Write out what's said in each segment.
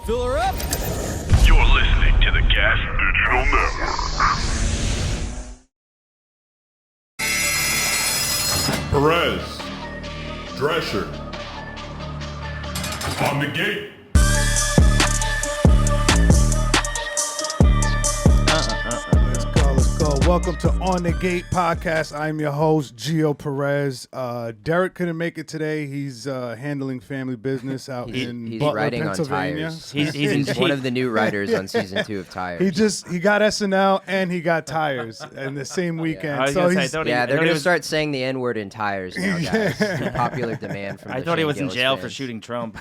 Fill her up. You're listening to the Gas Digital Network. Perez, Drescher, on the gate. Let's go. Welcome to On the Gate podcast. I'm your host, Geo Perez. Derek couldn't make it today. He's handling family business out in Butler, writing Pennsylvania. on tires. He's one of the new writers on season 2 of Tires. He got SNL and he got Tires in the same weekend. They're gonna start saying the N-word in Tires now, guys. Popular demand from. I thought he was in Gillis jail fans. for shooting Trump.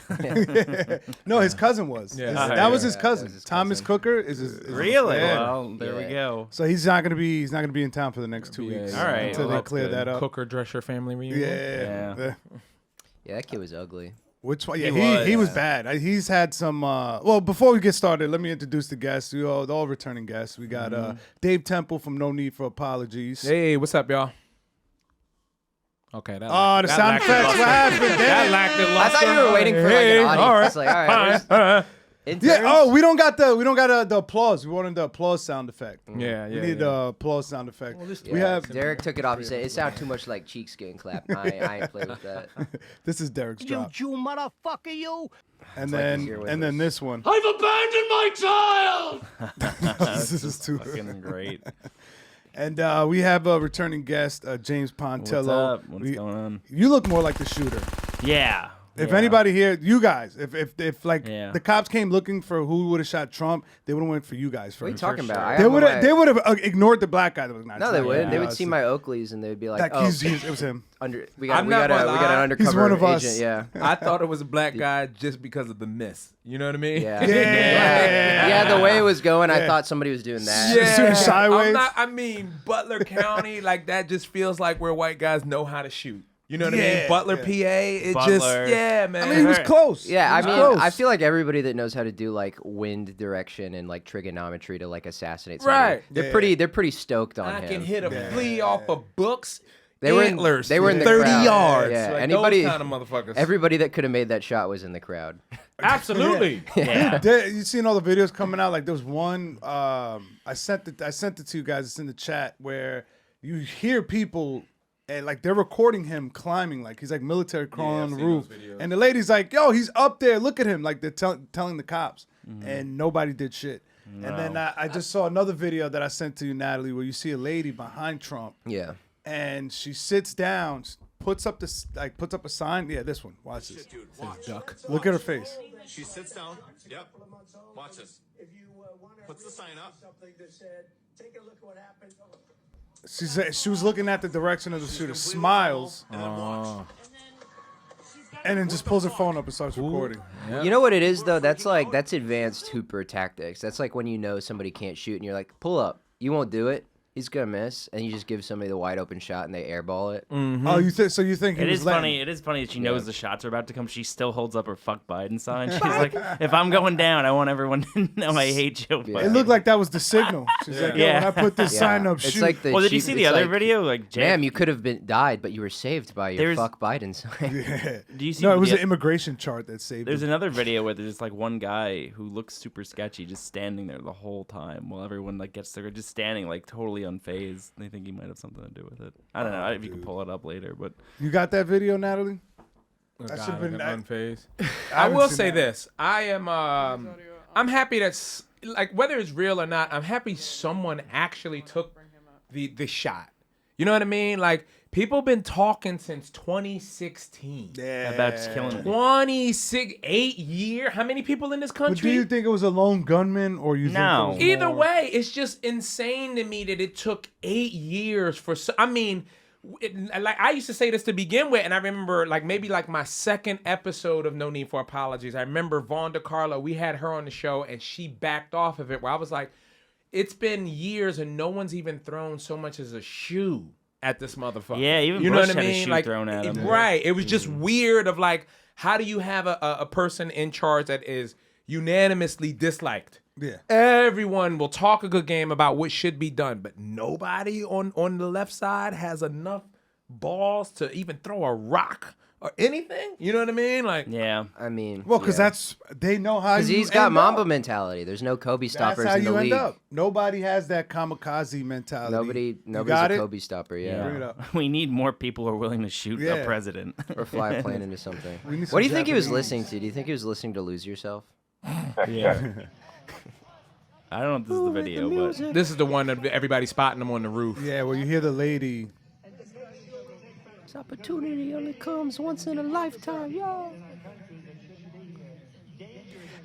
No, his cousin was. That was his cousin. Thomas Cooker is his Really? Yeah. Well, there we go. So he's not gonna be in town for the next 2 weeks. All right. Until they clear that up. Cooker Drescher family reunion. Yeah. Yeah, that kid was ugly. Which one? Yeah, he was bad. He's had some. Well, before we get started, let me introduce the guests. All returning guests. We got Dave Tem-ple from No Need for Apologies. Hey, what's up, y'all? Okay. The sound effects. What happened? That lacked it. I thought you were waiting for like an audience. all right. It's like, all right. All right. Yeah. Oh, we don't got the applause. We wanted the applause sound effect. Yeah. We need the applause sound effect. We Yeah, have. Derek took it off. He said it sounded too much like cheeks getting clapped. I ain't play with that. This is Derek's drop. You motherfucker, you. And like then he's here with and then us. this one. I've abandoned my child! This is too Fucking great. And we have a returning guest, James Pontillo. What's up? What's going on? You look more like the shooter. Yeah. If anybody here, you guys, if Yeah. the cops came looking for who would have shot Trump, they would have went for you guys first. What are you talking about? They would have ignored the black guy that was not. No, they wouldn't. Yeah. They would see my Oakleys and they would be like, "Oh, it was him. we got I'm not an gonna lie. undercover He's one of agent." us. Yeah. I thought it was a black guy just because of the miss. You know what I mean? Yeah. Yeah. The way it was going, I Yeah. thought somebody was doing that. Yeah. Shooting sideways. I mean, Butler County, like that just feels like where white guys know how to shoot. You know what I Yeah. mean? Butler, PA. It Butler. just, man. I mean, he was close. Yeah, I He was mean, close. I feel like everybody that knows how to do like wind direction and like trigonometry to like assassinate somebody, Right. they're pretty stoked on I him. can hit a flea off of books. They were antlers. they were in the 30 crowd. yards. Yeah, Like anybody, those kind of motherfuckers. everybody that could have made that shot was in the crowd. Absolutely. Yeah. You seen all the videos coming out? Like there was one. I sent it to you guys. It's in the chat where you hear people. And like they're recording him climbing, like he's like military crawling on the roof, and the lady's like, "Yo, he's up there. Look at him!" Like they're telling the cops, and nobody did shit. No. And then I just saw another video that I sent to you, Natalie, where you see a lady behind Trump, Yeah. and she sits down, puts up a sign. Yeah, this one. Watch this. Dude, watch. Look at her face. She sits down. Yep. Watch this. Puts the sign up. She was looking at the direction of the shooter, smiles, And then watch. and then just pulls her phone up and starts recording. You know what it is though? That's advanced Hooper tactics. That's like when you know somebody can't shoot and you're like, pull up. You won't do it. He's gonna miss, and you just give somebody the wide open shot and they airball it. Oh, you think he It was is letting- funny. It is funny that she knows the shots are about to come. She still holds up her "fuck Biden" sign. She's like, "If I'm going down, I want everyone to know I hate Joe Biden." It looked like that was the signal. She's like, "Yo, when I put this sign up, It's shoot." like the Well, did you cheap- see the it's other like, video? Like, Ma'am, you could have died, but you were saved by your There's- "fuck Biden" sign. Yeah. Do you see? No, it was the- an immigration chart that saved There's him. another video where there's like one guy who looks super sketchy, just standing there the whole time while everyone like gets there, just standing like totally unfazed. They think he might have something to do with it. I don't know if you can pull it up later, but You got that video, Natalie? That should've been- unfazed. I I haven't will seen say that. this. I am I'm happy that's like whether it's real or not, I'm happy someone actually took the shot. You know what I mean? Like people been talking since 2016. Yeah. about just killing him. 8 year. How many people in this But do country? you think it was a lone gunman, or you No. think it was Either more- way, it's just insane to me that it took 8 years for. I mean, like I used to say this to begin with, and I remember like maybe like my second episode of No Need for Apologies. I remember Vaughn DiCarlo. We had her on the show, and she backed off of it. Where I was like, "It's been years, and no one's even thrown so much as a shoe at this motherfucker." Yeah, even you know Bush what I had a mean? shoe Like, thrown at him. right? It was just weird. Of like, how do you have a person in charge that is unanimously disliked? Yeah. Everyone will talk a good game about what should be done, but nobody on the left side has enough balls to even throw a rock or anything. You know what I mean? Like, Yeah. I mean, Well, because they know how you because he's got end Mamba up. mentality. There's no Kobe That's stoppers how in the you end league. up. Nobody has that kamikaze mentality. Nobody's got a it? Kobe stopper. Yeah. Bring it up. We need more people who are willing to shoot Yeah. a president. Or fly a plane into something. We need What some do you think he was Japanese. listening to? Do you think he was listening to Lose Yourself? Yeah. I don't know if this is the video, but this is the one that everybody's spotting him on the roof. Yeah, well, you hear the lady. This opportunity only comes once in a lifetime, yo.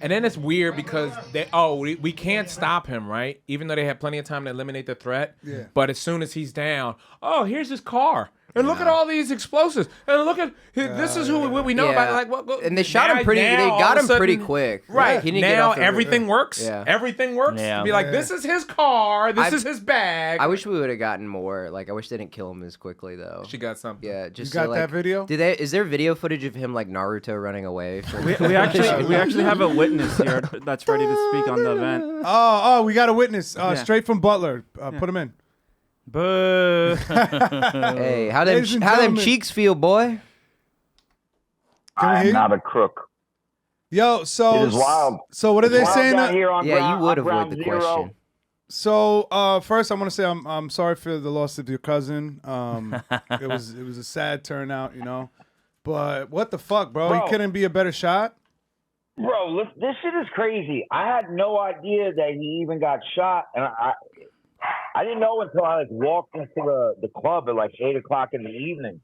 And then it's weird because we can't stop him, right? Even though they had plenty of time to eliminate the threat. Yeah. But as soon as he's down, here's his car. And look at all these explosives. And look at this is who we know about. Like, And they shot him pretty. They got him pretty quick. Right. He didn't get Now off the everything works. Yeah. Everything works. Yeah. To be like, this is his car. This is his bag. I wish we would have gotten more. Like, I wish they didn't kill him as quickly though. She got something. Yeah, just You got so, like, that video? Is there video footage of him like Naruto running away? We actually have a witness here that's ready to speak on the event. Oh, we got a witness straight from Butler. Put him in. boo. Hey, how Ladies and them gentlemen. cheeks feel, boy? Can we hear you? not a crook. Yo, so It is wild. So what are they Wild saying? down here on Yeah, ground, you would on ground avoid the zero. question. So first, I want to say I'm sorry for the loss of your cousin. It was a sad turnout, you know. But what the fuck, bro? Bro. He couldn't be a better shot. Bro, this shit is crazy. I had no idea that he even got shot, and I didn't know until I walked into the club at 8:00 in the evening.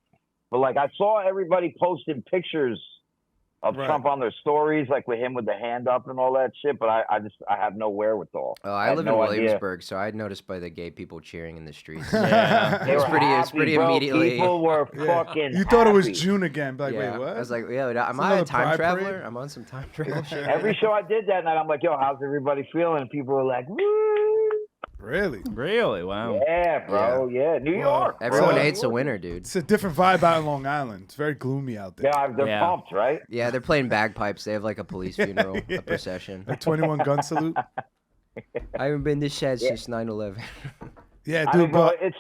But I saw everybody posting pictures of Right. Trump on their stories, with him with the hand up and all that shit. But I have no wherewithal. Oh, I had live no in idea. Williamsburg, so I noticed by the gay people cheering in the streets. Yeah. They It's were pretty- it's happy, pretty bro. immediately- People were fucking. You thought it was happy. June again. Like, Yeah. wait, what? I was like, yeah, am It's I another a time pride traveler? parade? I'm on some time travel shit. Every show I did that night, I'm like, yo, how's everybody feeling? And people were like, woo. Really? Really? Wow. Yeah, bro. Yeah, New York. Everyone bro. hates a winner, dude. It's a different vibe out in Long Island. It's very gloomy out there. Yeah, they're Yeah. pumped, right? Yeah, they're playing bagpipes. They have like a police funeral, a procession. A 21 gun salute. I haven't been this sad since 9/11. Yeah, I dude, mean, bro, but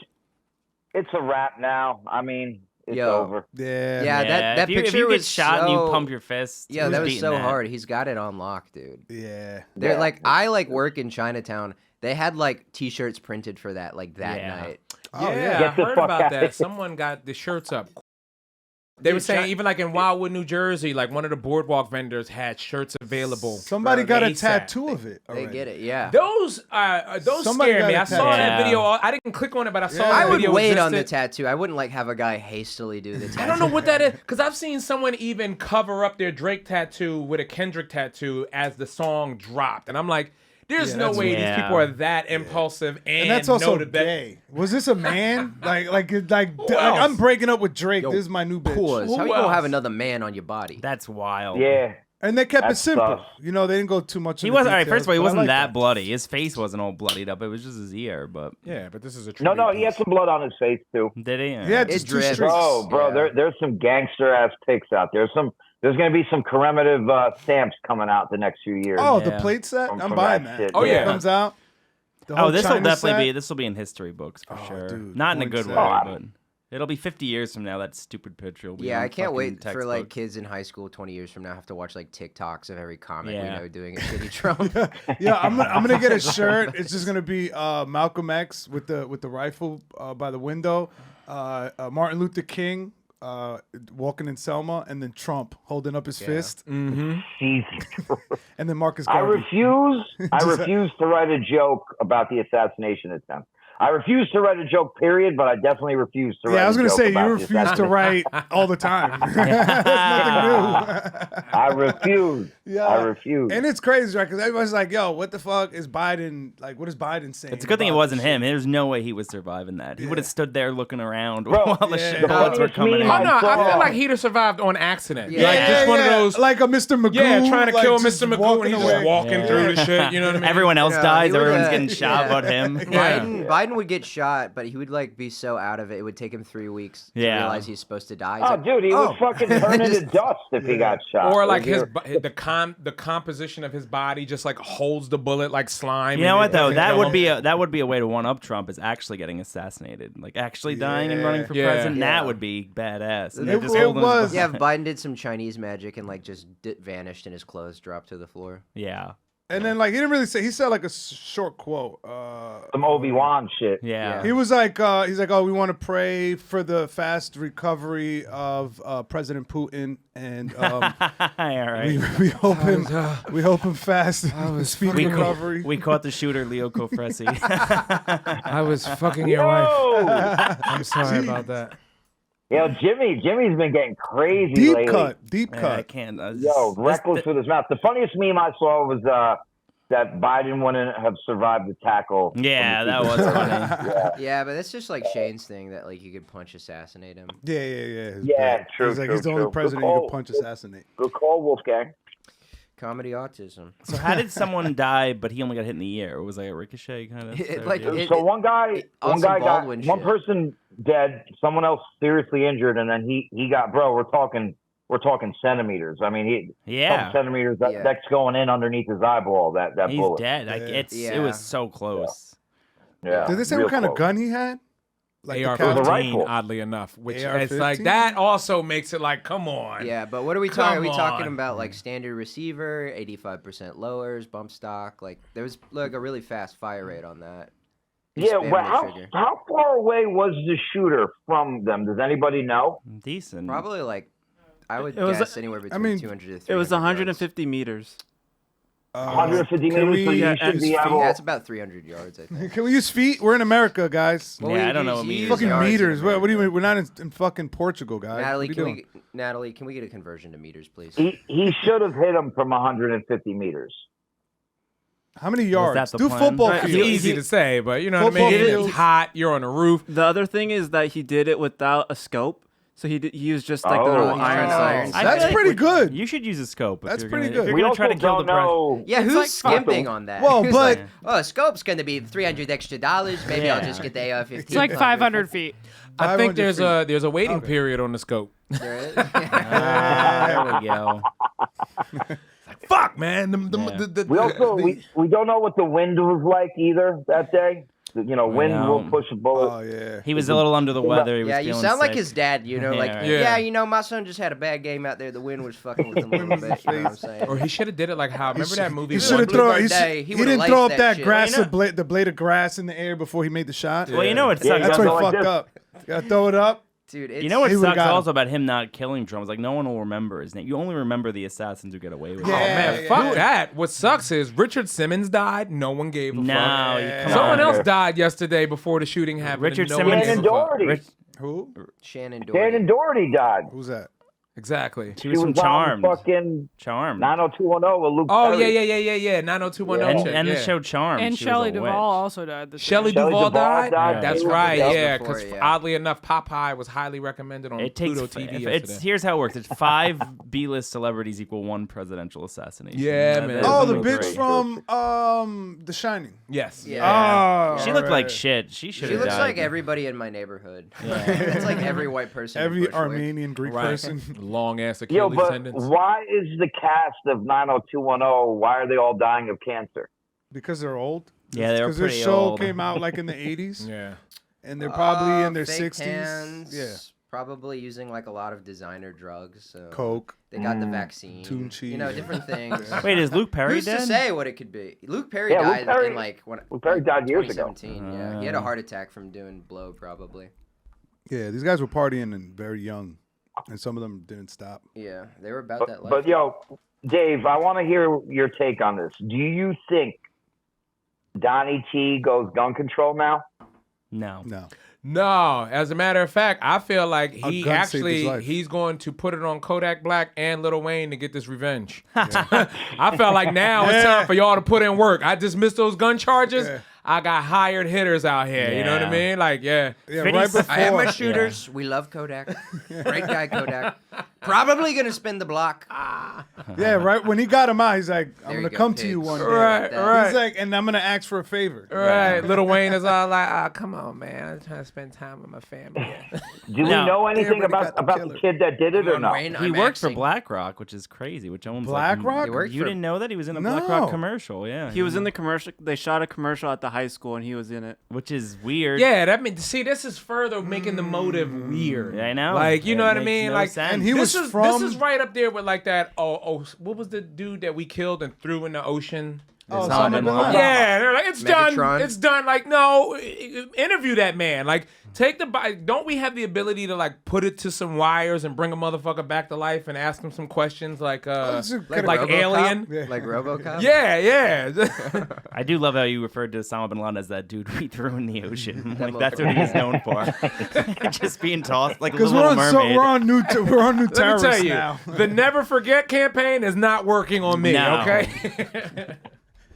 it's a wrap now. I mean, it's Yo. over. yeah, Yeah, that if you, picture if you get was shot and you so- pump your fist. Yeah, who's that was beating so that? hard. He's got it on lock, dude. yeah. They're Yeah. I work in Chinatown. They had T-shirts printed for that that Yeah. night. Oh, yeah, yeah. I Get the heard fuck about out. that. Someone got the shirts up. They were saying even in Wildwood, New Jersey, one of the boardwalk vendors had shirts available. Somebody for got a ASAP. tattoo of it. They already. get it, yeah. Those Somebody scared got me. a I saw tattoo. that Yeah. video. I didn't click on it, but I saw Yeah. the I would video wait on the existed. tattoo. I wouldn't have a guy hastily do the tattoo. I don't know what that is because I've seen someone even cover up their Drake tattoo with a Kendrick tattoo as the song dropped, and I'm like, there's Yeah, no that's way weird. these people are that impulsive and And that's also know the best. gay. Was this a man? I'm breaking up with Drake. Yo, This is my new bitch. Pause. Who How you gonna else? have another man on your body? That's wild. Yeah. And they kept it That's simple. tough. You know, they didn't go too much. He into wasn't. All right, details, first of all, he but I wasn't like that bloody. His face wasn't all bloodied up. It was just his ear. But Yeah, but this is a No, tribute he had piece. some blood on his face too. did he? Yeah, It just two drips. streaks. Bro, Yeah. there's some gangster ass pics out there. There's gonna be some commemorative stamps coming out the next few years. Oh, Yeah. the plate set? From I'm buying that that. shit, Oh, yeah. It comes out. The Oh, whole this will China definitely set. be. This will be in history books for Oh, sure. dude, Not in a point good set. way, Oh, but it'll be 50 years from now. That stupid picture will be. Yeah, in I can't fucking wait for textbooks. kids in high school 20 years from now have to watch TikToks of every comic we Yeah. know doing a shitty Trump. Yeah, I'm gonna get a shirt. It's just gonna be Malcolm X with the rifle by the window, Martin Luther King walking in Selma, and then Trump holding up his fist, Jesus. and then Marcus I Garvey. refuse to write a joke about the assassination attempt. I refuse to write a joke, period, but I definitely refuse to write Yeah, I was a gonna joke say about you the refuse to assassination. write all the time. There's nothing new. I refuse. Yeah, I refuse. And it's crazy, right? Because everybody's like, "Yo, what the fuck is Biden? What is Biden saying?" It's a good thing it about wasn't this shit? him. There's no way he was surviving that. He would have stood there looking around Bro, while the yeah. shit The bullets were funniest coming in. meme Oh no, I saw- feel like he'd have survived on accident. Yeah. Like just one of those. like a Mr. Magoo. Yeah, trying to like, kill just Mr. Magoo walking and he's away. just walking through the shit. You know what I mean? Everyone else Yeah, dies. he would've- Everyone's getting shot but him. Yeah. Biden Biden would get shot, but he would like be so out of it. It would take him 3 weeks to realize he's supposed to die. He's Oh, like, dude, he would fucking turn into dust if he got shot. Or like the composition of his body just like holds the bullet like slime. You know what though? and That would be a way to one up Trump, is actually getting assassinated, like actually dying and running for president. Yeah. That would be badass. And It they're just holding his was. yeah, if Biden did some Chinese magic and like just vanished and his clothes dropped to the floor. Yeah. And then like he didn't really say. He said like a short quote. Some Obi-Wan shit. Yeah. He was like, oh, we want to pray for the fast recovery of President Putin, and All right. we hope him fast speedy recovery. We caught the shooter, Leo Cofresi. I was fucking your wife. I'm sorry about that. Yo, Jimmy's been getting crazy Deep lately. Man, I can't. Yo, reckless with his mouth. The funniest meme I saw was that Biden wouldn't have survived the tackle. Yeah, that was funny. Yeah, but that's just like Shane's thing that like you could punch assassinate him. Yeah. Yeah, true. He's like true, he's the only true. president Good you call. can punch assassinate. Good call, Wolfgang. Comedy autism. So how did someone die, but he only got hit in the ear? It was like a ricochet kind of. So one guy Austin got Baldwin one shit. person dead, someone else seriously injured, and then he got, bro. We're talking centimeters. I mean, couple centimeters. That's going in underneath his eyeball. That He's bullet. dead. Like it was so close. Yeah. Did they say real what kind of close. gun he had? Like the AR-15, rifle. oddly enough, which it's AR-15? like that also makes it like, come on. Yeah, but what are we talking? Are we Come talking on. about like standard receiver, 85% lowers, bump stock? Like there was like a really fast fire rate on that. He Yeah, spammed well, the trigger. how far away was the shooter from them? Does anybody know? Decent. Probably like I would It was guess anywhere between mean, 200 to 300. It was yards. 150 meters. 150 can meters. So we- you Yeah, should and be feet. able. Yeah, it's about 300 yards, I think. Can we use feet? We're in America, guys. Well, Yeah, we I don't know use- what you meters use Fucking yards in meters. What do you America. mean? We're not in fucking Portugal, guys. Natalie, what are you doing? Natalie, can we get a conversion to meters, please? He should have hit him from 150 meters. How many that yards? the Do plan? football Right, It's field. easy to say, but you know what I Football mean? fields. It's hot. You're on a roof. The other thing is that he did it without a scope. So he used just like the Oh. normal He's iron trying to sights. I That's feel like pretty good. You should use a scope. That's if you're pretty gonna, good. If We you're also gonna try to kill don't the president. know. Yeah, who's like skimping fucking- on that? Well, Who's but- like, oh, scope's gonna be $300 extra. Maybe I'll just get the AR-15. It's like 500 feet. I think 500 there's a waiting period on the scope. There is? There we go. Fuck, man. We don't know what the wind was like either that day. You know, wind know. will push a bullet. Oh yeah. He was a little under the weather. He was Yeah, you feeling sound like sick. his dad, you know, like, right. yeah, you know, my son just had a bad game out there. The wind was fucking with him a little bit, you know what I'm saying? Or he should have did it like how. Remember that movie? He He should have Blue thrown. Bird He, Day, he he would've didn't throw up laced that that grass, shit. the blade of grass in the air before he made the shot. Well, you know what Yeah, sucks. That's why he Go like fucked this. up. Gotta throw it up. Dude, it's, You know what He would've sucks got him. also about him not killing Trump is like no one will remember his name. You only remember the assassins who get away with Oh it. man, yeah. fuck that. What sucks is Richard Simmons died. No one gave a No, fuck. you come Someone on. else died yesterday before the shooting happened. Richard and no Simmons- one Shannon gave a fuck. Doherty. Who? Shannon Doherty. Shannon Doherty died. Who's that? Exactly. She She was from on Charmed. fucking Charmed. 90210 with Luke Oh Perry. yeah. 90210. And, shit, and yeah. the show Charmed. And she was Shelley a Duvall witch. also died this Shelley year. Duvall died. died. That's Yeah. right. That was Yeah, before, because yeah. oddly enough, Popeye was highly recommended on It takes. Pluto TV It's yesterday. here's how it works. It's 5 B-list celebrities equal 1 presidential assassination. Yeah, That man. is Oh, the only bitch great. from The Shining. Yes. Yeah. Oh, She looked like shit. She should She have looks died. like everybody in my neighborhood. Yeah. It's like every white person. in Every Bushwick. Armenian Greek Right. person. Long ass Yo, Achilles but tendons. why is the cast of 90210, why are they all dying of cancer? Because they're old. Yeah, they were Because their pretty show old. came out like in the 80s. Yeah. And they're probably in their fake 60s. tans, Yeah. Probably using like a lot of designer drugs. So Coke. They got the vaccine. Tune You know, cheese. different things. Wait, is Luke Perry Who's dead? to say what it could be? Luke Perry Yeah, Luke died Perry- in like Luke Perry died years ago. 2017. Yeah, he had a heart attack from doing blow probably. Yeah, these guys were partying and very young. And some of them didn't stop. Yeah, they were about that life. But yo, Dave, I want to hear your take on this. Do you think Donnie T goes gun control now? No. No. No, as a matter of fact, I feel like he gun saved his life. he's going to put it on Kodak Black and Lil Wayne to get this revenge. I felt like now it's time for y'all to put in work. I dismissed those gun charges. Yeah. I got hired hitters out here. You know what I Yeah. mean? Like, yeah. Yeah, 50 right Cent- before. I have my shooters. We love Kodak. Great guy, Kodak. Probably gonna spin the block. Yeah, right. When he got him out, he's like, "I'm There you gonna go, come to you pigs. one day." Right, right. He's like, and I'm gonna ask for a favor. Right. Lil Wayne is all like, come on, man. I'm trying to spend time with my family. Do we know anything Everybody got about the the killer. kid that did it or no? Wayne, He I'm worked for axing. BlackRock, which is crazy. Which owns BlackRock? He worked You for- didn't know that he was in a No. BlackRock commercial? Yeah, He was in the commercial. They shot a commercial at the high school, and he was in it. which is weird. Yeah, that means see, this is further making the motive weird. Yeah, I know. Like, you know It what I makes mean? no Like, sense. And he this was is from. this is right up there with like that. Oh, what was the dude that we killed and threw in the ocean? Oh, Osama bin Laden. Yeah, they're like, it's done. Megatron. It's done. Like, no, interview that man. Like, take the. Don't we have the ability to like put it to some wires and bring a motherfucker back to life and ask him some questions like RoboCop? Alien? Like RoboCop? Yeah. I do love how you referred to Osama bin Laden as that dude we threw in the ocean. That Like that's what he's known for. Just being tossed like a Because little we're on mermaid. we're on new Let me terrorists tell you, now. the Never Forget campaign is not working on me. No. Okay.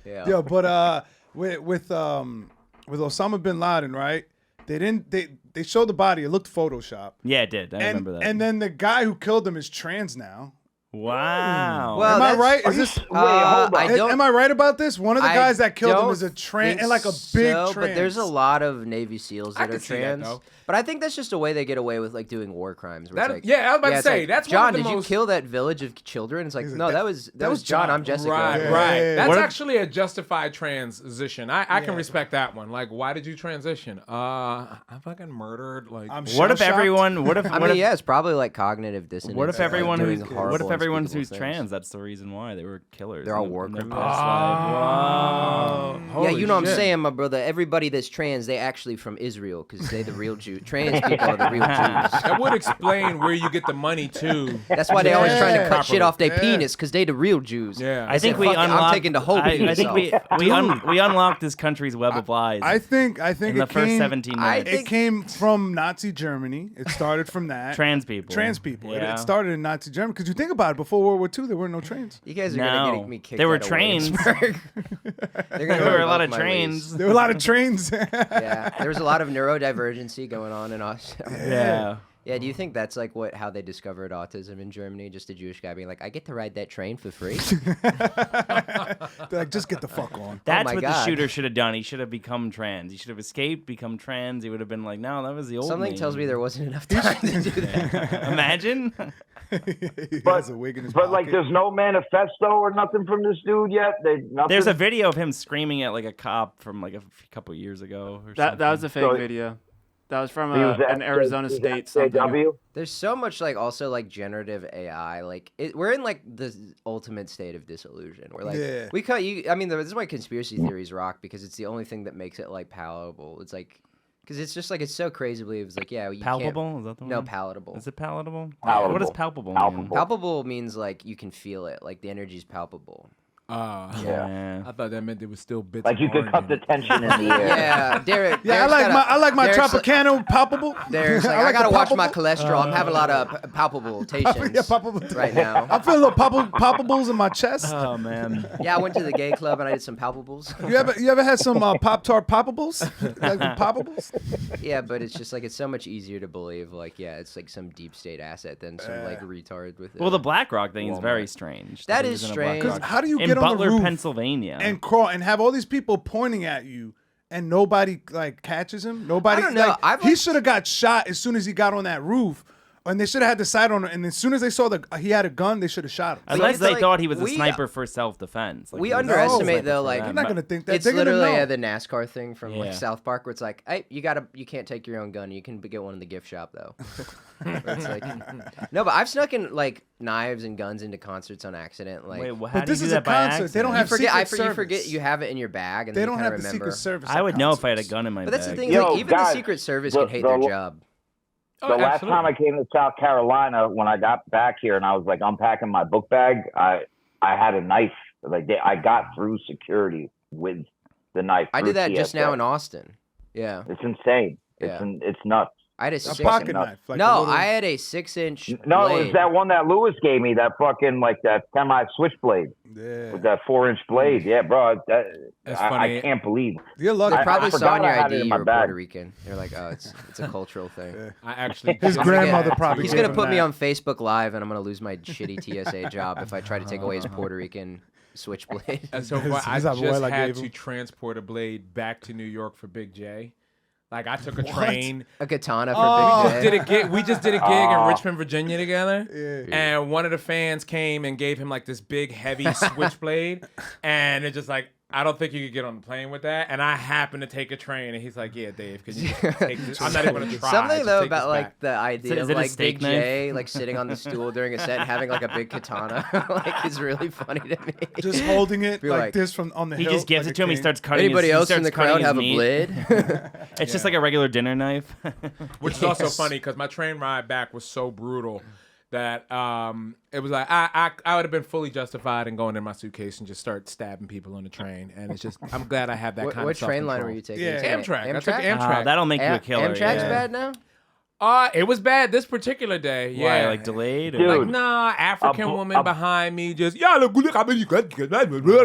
Yeah. Yeah, but with Osama bin Laden, right? They showed the body. It looked Photoshop. Yeah, it did. I remember that. And then the guy who killed him is trans now. wow. Well, Am I that's- right? Are Is you- this? wait, hold on. I don't- Am I right about this? One of the I guys that killed him don't is a trans think and like a big so, trans. But there's a lot of Navy SEAls I that can are see that, trans. though. But I think that's just a way they get away with like doing war crimes. Where That- it's like, yeah, I was about to it's say, like, that's one John. of the Did you most- kill that village of children? It's like, He's no, like, that was that was John. John. I'm Jessica. Right, Yeah, right. yeah, yeah. That's What if- actually a justified transition. I can Yeah. respect that one. Like, why did you transition? I fucking murdered. Like, I'm What if shell-shocked. everyone? What if? I what mean, if, yeah, it's probably like cognitive dissonance. What if like, everyone doing who's horrible, what if everyone unspeakable who's things. trans? That's the reason why they were killers. They're all in war their criminals. past life. Wow. Yeah, you know what I'm shit. saying, my brother. Everybody that's trans, they actually from Israel because they the real Jew. Trans people are the real Jews. that would explain where you get the money too. That's why they always trying to Yeah. cut shit off their Yeah. penis because they the real Jews. Yeah. I think said, we "Fuck it, I'm unlocked. taking the whole I penis think we off." we unlocked this country's web of lies. I think in it the first came, 17 I minutes. It came from Nazi Germany. It started from that. Trans people. Trans people. Yeah. It started in Nazi Germany. Because you think about it, before World War II, there were no trains. You guys are No. gonna get me kicked. They were out of trains. Williamsburg. They're gonna There were a lot revoke of my trains. lease. There were a lot of trains. Yeah, there was a lot of neurodivergency going on in Australia. Yeah. Yeah, do you think that's like how they discovered autism in Germany? Just a Jewish guy being like, I get to ride that train for free? They're like, just get the fuck on. That's my what the God. shooter should have done. He should have become trans. He should have escaped, become trans. He would have been like, no, that was the old Something me. tells me there wasn't enough time to do that. Imagine. He But, has a wig in his but like, pocket. there's no manifesto or nothing from this dude yet. Nothing? There's a video of him screaming at like a cop from like a couple years ago. Or That was a fake So- video. That was from He was an Arizona State something. SJW? There's so much like also like generative AI. Like we're in like the ultimate state of disillusion. We're like Yeah. we cut you. I mean, this is why conspiracy theories rock because it's the only thing that makes it like palatable. It's like because it's just like it's so crazy. It's like yeah, you Palpable? Is that the Can't, no, one? palatable. Is it palatable? Palatable. What does palpable mean? Palpable. Palpable means like you can feel it. Like the energy's palpable. Yeah. I thought that meant there was still bits. Like of you could orange cut in the it. tension in the air. Yeah, Derek. Yeah, Derek's I like my Derek's Tropicana palpable. Derek's like, I I, like gotta the watch my palpable. cholesterol. I'm having a lot of palpitations Yeah, palpable. right now. I'm feeling a little palpables in my chest. Oh man. Yeah, I went to the gay club and I did some palpables. You ever had some Pop-Tart poppables? Like the poppables? Yeah, but it's just like it's so much easier to believe. Like, yeah, it's like some deep state asset than some like retard with. Well, the BlackRock thing is very Walmart. strange. That he is was in a strange. BlackRock. 'Cause how do you in get on the Butler, roof Pennsylvania? and crawl and have all these people pointing at you and nobody like catches him? Nobody. I don't know. Like, he should have got shot as soon as he got on that roof. And they should have had the sight on him. And as soon as they saw he had a gun, they should have shot him. Unless it's they like, thought he was a we- sniper for self-defense. Like, we he was a underestimate, sniper though, for like- them. They're not gonna think that. It's They're gonna literally know. the NASCAR thing from Yeah. like South Park, where it's like, hey, you can't take your own gun. You can get one in the gift shop though. It's like, no, but I've snuck in like knives and guns into concerts on accident. Like, Wait, well, how But do this you is do a that by concert. They don't accident? have you forget Secret you have it in your bag, and They then don't you have kind the of Secret remember. Service. I would at know if I had a concerts. gun in my But bag. that's the thing. Yo, Like, even guys, the Secret Service the- can hate the- their job. The last time I came to South Carolina, when I got back here and I was like unpacking my book bag, I had a knife. Like I got through security with the knife. I through did that just TSA. now in Austin. Yeah. It's insane. Yeah. It's nuts. I had a A 6 pocket knife. Like a no, little- I had a 6-inch No, blade. it was that one that Lewis gave me. That fucking like that semi switchblade Yeah. with that 4-inch blade. Yeah, bro. That's funny. I can't believe. You're lucky. They probably I saw forgot on your I had it ID in you my were bag. Puerto Rican. They're like, oh, it's a cultural thing. I actually His just grandmother had probably to- He's gave gonna him put me that. on Facebook Live, and I'm gonna lose my shitty TSA job if I try to take away his Puerto Rican switchblade. And so His- I his just abuela had gave to him. transport a blade back to New York for Big J. Like I took a train. A katana for Oh. Big J. We just did a gig in Richmond, Virginia together. Yeah. And one of the fans came and gave him like this big heavy switchblade. And it's just like, I don't think you could get on the plane with that. And I happened to take a train, and he's like, "Yeah, Dave, can you just take this? I'm not even gonna try." Something Just though take this about like back." the idea Is of it a like steak Big knife? J like sitting on the stool during a set and having like a big katana like is really funny to me. Just holding it Be like, like- this from on the He hill. just gives like it to him. He king. starts cutting. Anybody he else in starts the cutting crowd his have a meat. blade? It's just like a regular dinner knife. Which is also funny because my train ride back was so brutal that it was like I would have been fully justified in going in my suitcase and just start stabbing people on the train. And it's just I'm glad I have that kind What of train line self-control. were you taking? Yeah. You taking Amtrak. I took Amtrak? Amtrak. That'll make you a killer. Amtrak's yeah. bad now. It was bad this particular day. Why? Yeah, Like delayed? Or Dude. like nah, African bu- woman a- behind me just blah,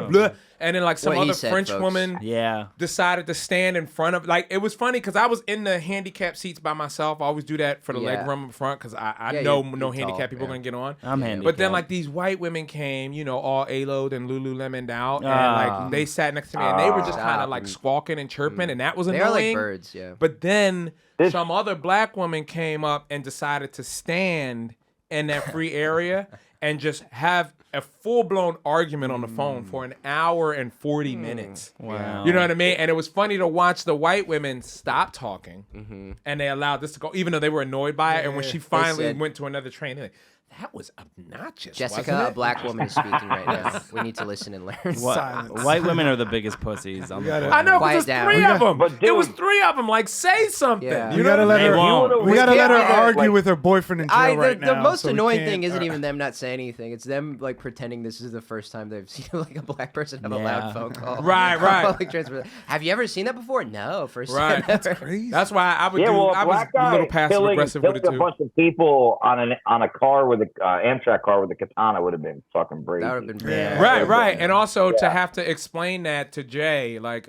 blah. And then like some What he other said, French folks. woman Yeah. decided to stand in front of like it was funny because I was in the handicapped seats by myself. I always do that for the leg Yeah. room in front because I Yeah, know you're no tall, handicapped people yeah. gonna get on. I'm handicapped. But then like these white women came, you know, all A-load and Lululemoned out, and like they sat next to me and they were just kind Stop. of like squawking and chirping, and that was They annoying. are like birds, yeah. But then some other black woman came up and decided to stand in that free area and just have a full-blown argument on the phone for an hour and 40 minutes. Wow. You know what I mean? And it was funny to watch the white women stop talking and they allowed this to go, even though they were annoyed by it. And when she finally said- went to another train, they're like, that was obnoxious. Jessica, wasn't a it? black woman, is speaking right now. We need to listen and learn. Silence. White women are the biggest pussies. On the gotta- I know, Quiet because down. there's three of them. But It was dude- 3 of them. Like, say something. Yeah. We gotta let They her. won't. We gotta let her can't- argue like- with her boyfriend in jail right the now. most so we annoying can't- thing isn't even them not saying anything. It's them like pretending this is the first time they've seen like a black person have a Yeah. loud phone call. Right, on right. public transport. Have you ever seen that before? No, first Right. time ever. Crazy. That's why I would Yeah, do. well, I a was black a guy little passive aggressive with it killing too. a bunch of people on a car with a Amtrak car with a katana would have been fucking crazy. That would have been pretty Yeah. bad. Right, right. And also to Yeah. have to explain that to Jay, like,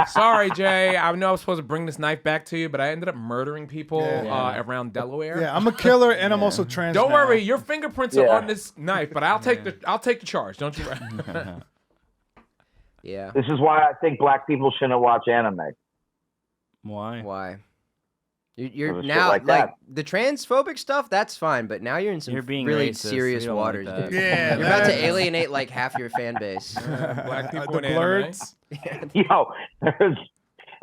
sorry, Jay, I know I was supposed to bring this knife back to you, but I ended up murdering people around Delaware. Yeah, I'm a killer and I'm also trans. Don't now. worry, your fingerprints are Yeah. on this knife, but I'll take the charge. Don't you worry. Yeah. This is why I think black people shouldn't watch anime. Why? Why? You're Shit now like like that. the transphobic stuff. That's fine, but now you're in some You're being really racist. serious We don't like waters, that. dude. Yeah, You're about to that- alienate like half your fan base. Black people the in anime. blurs. Yo,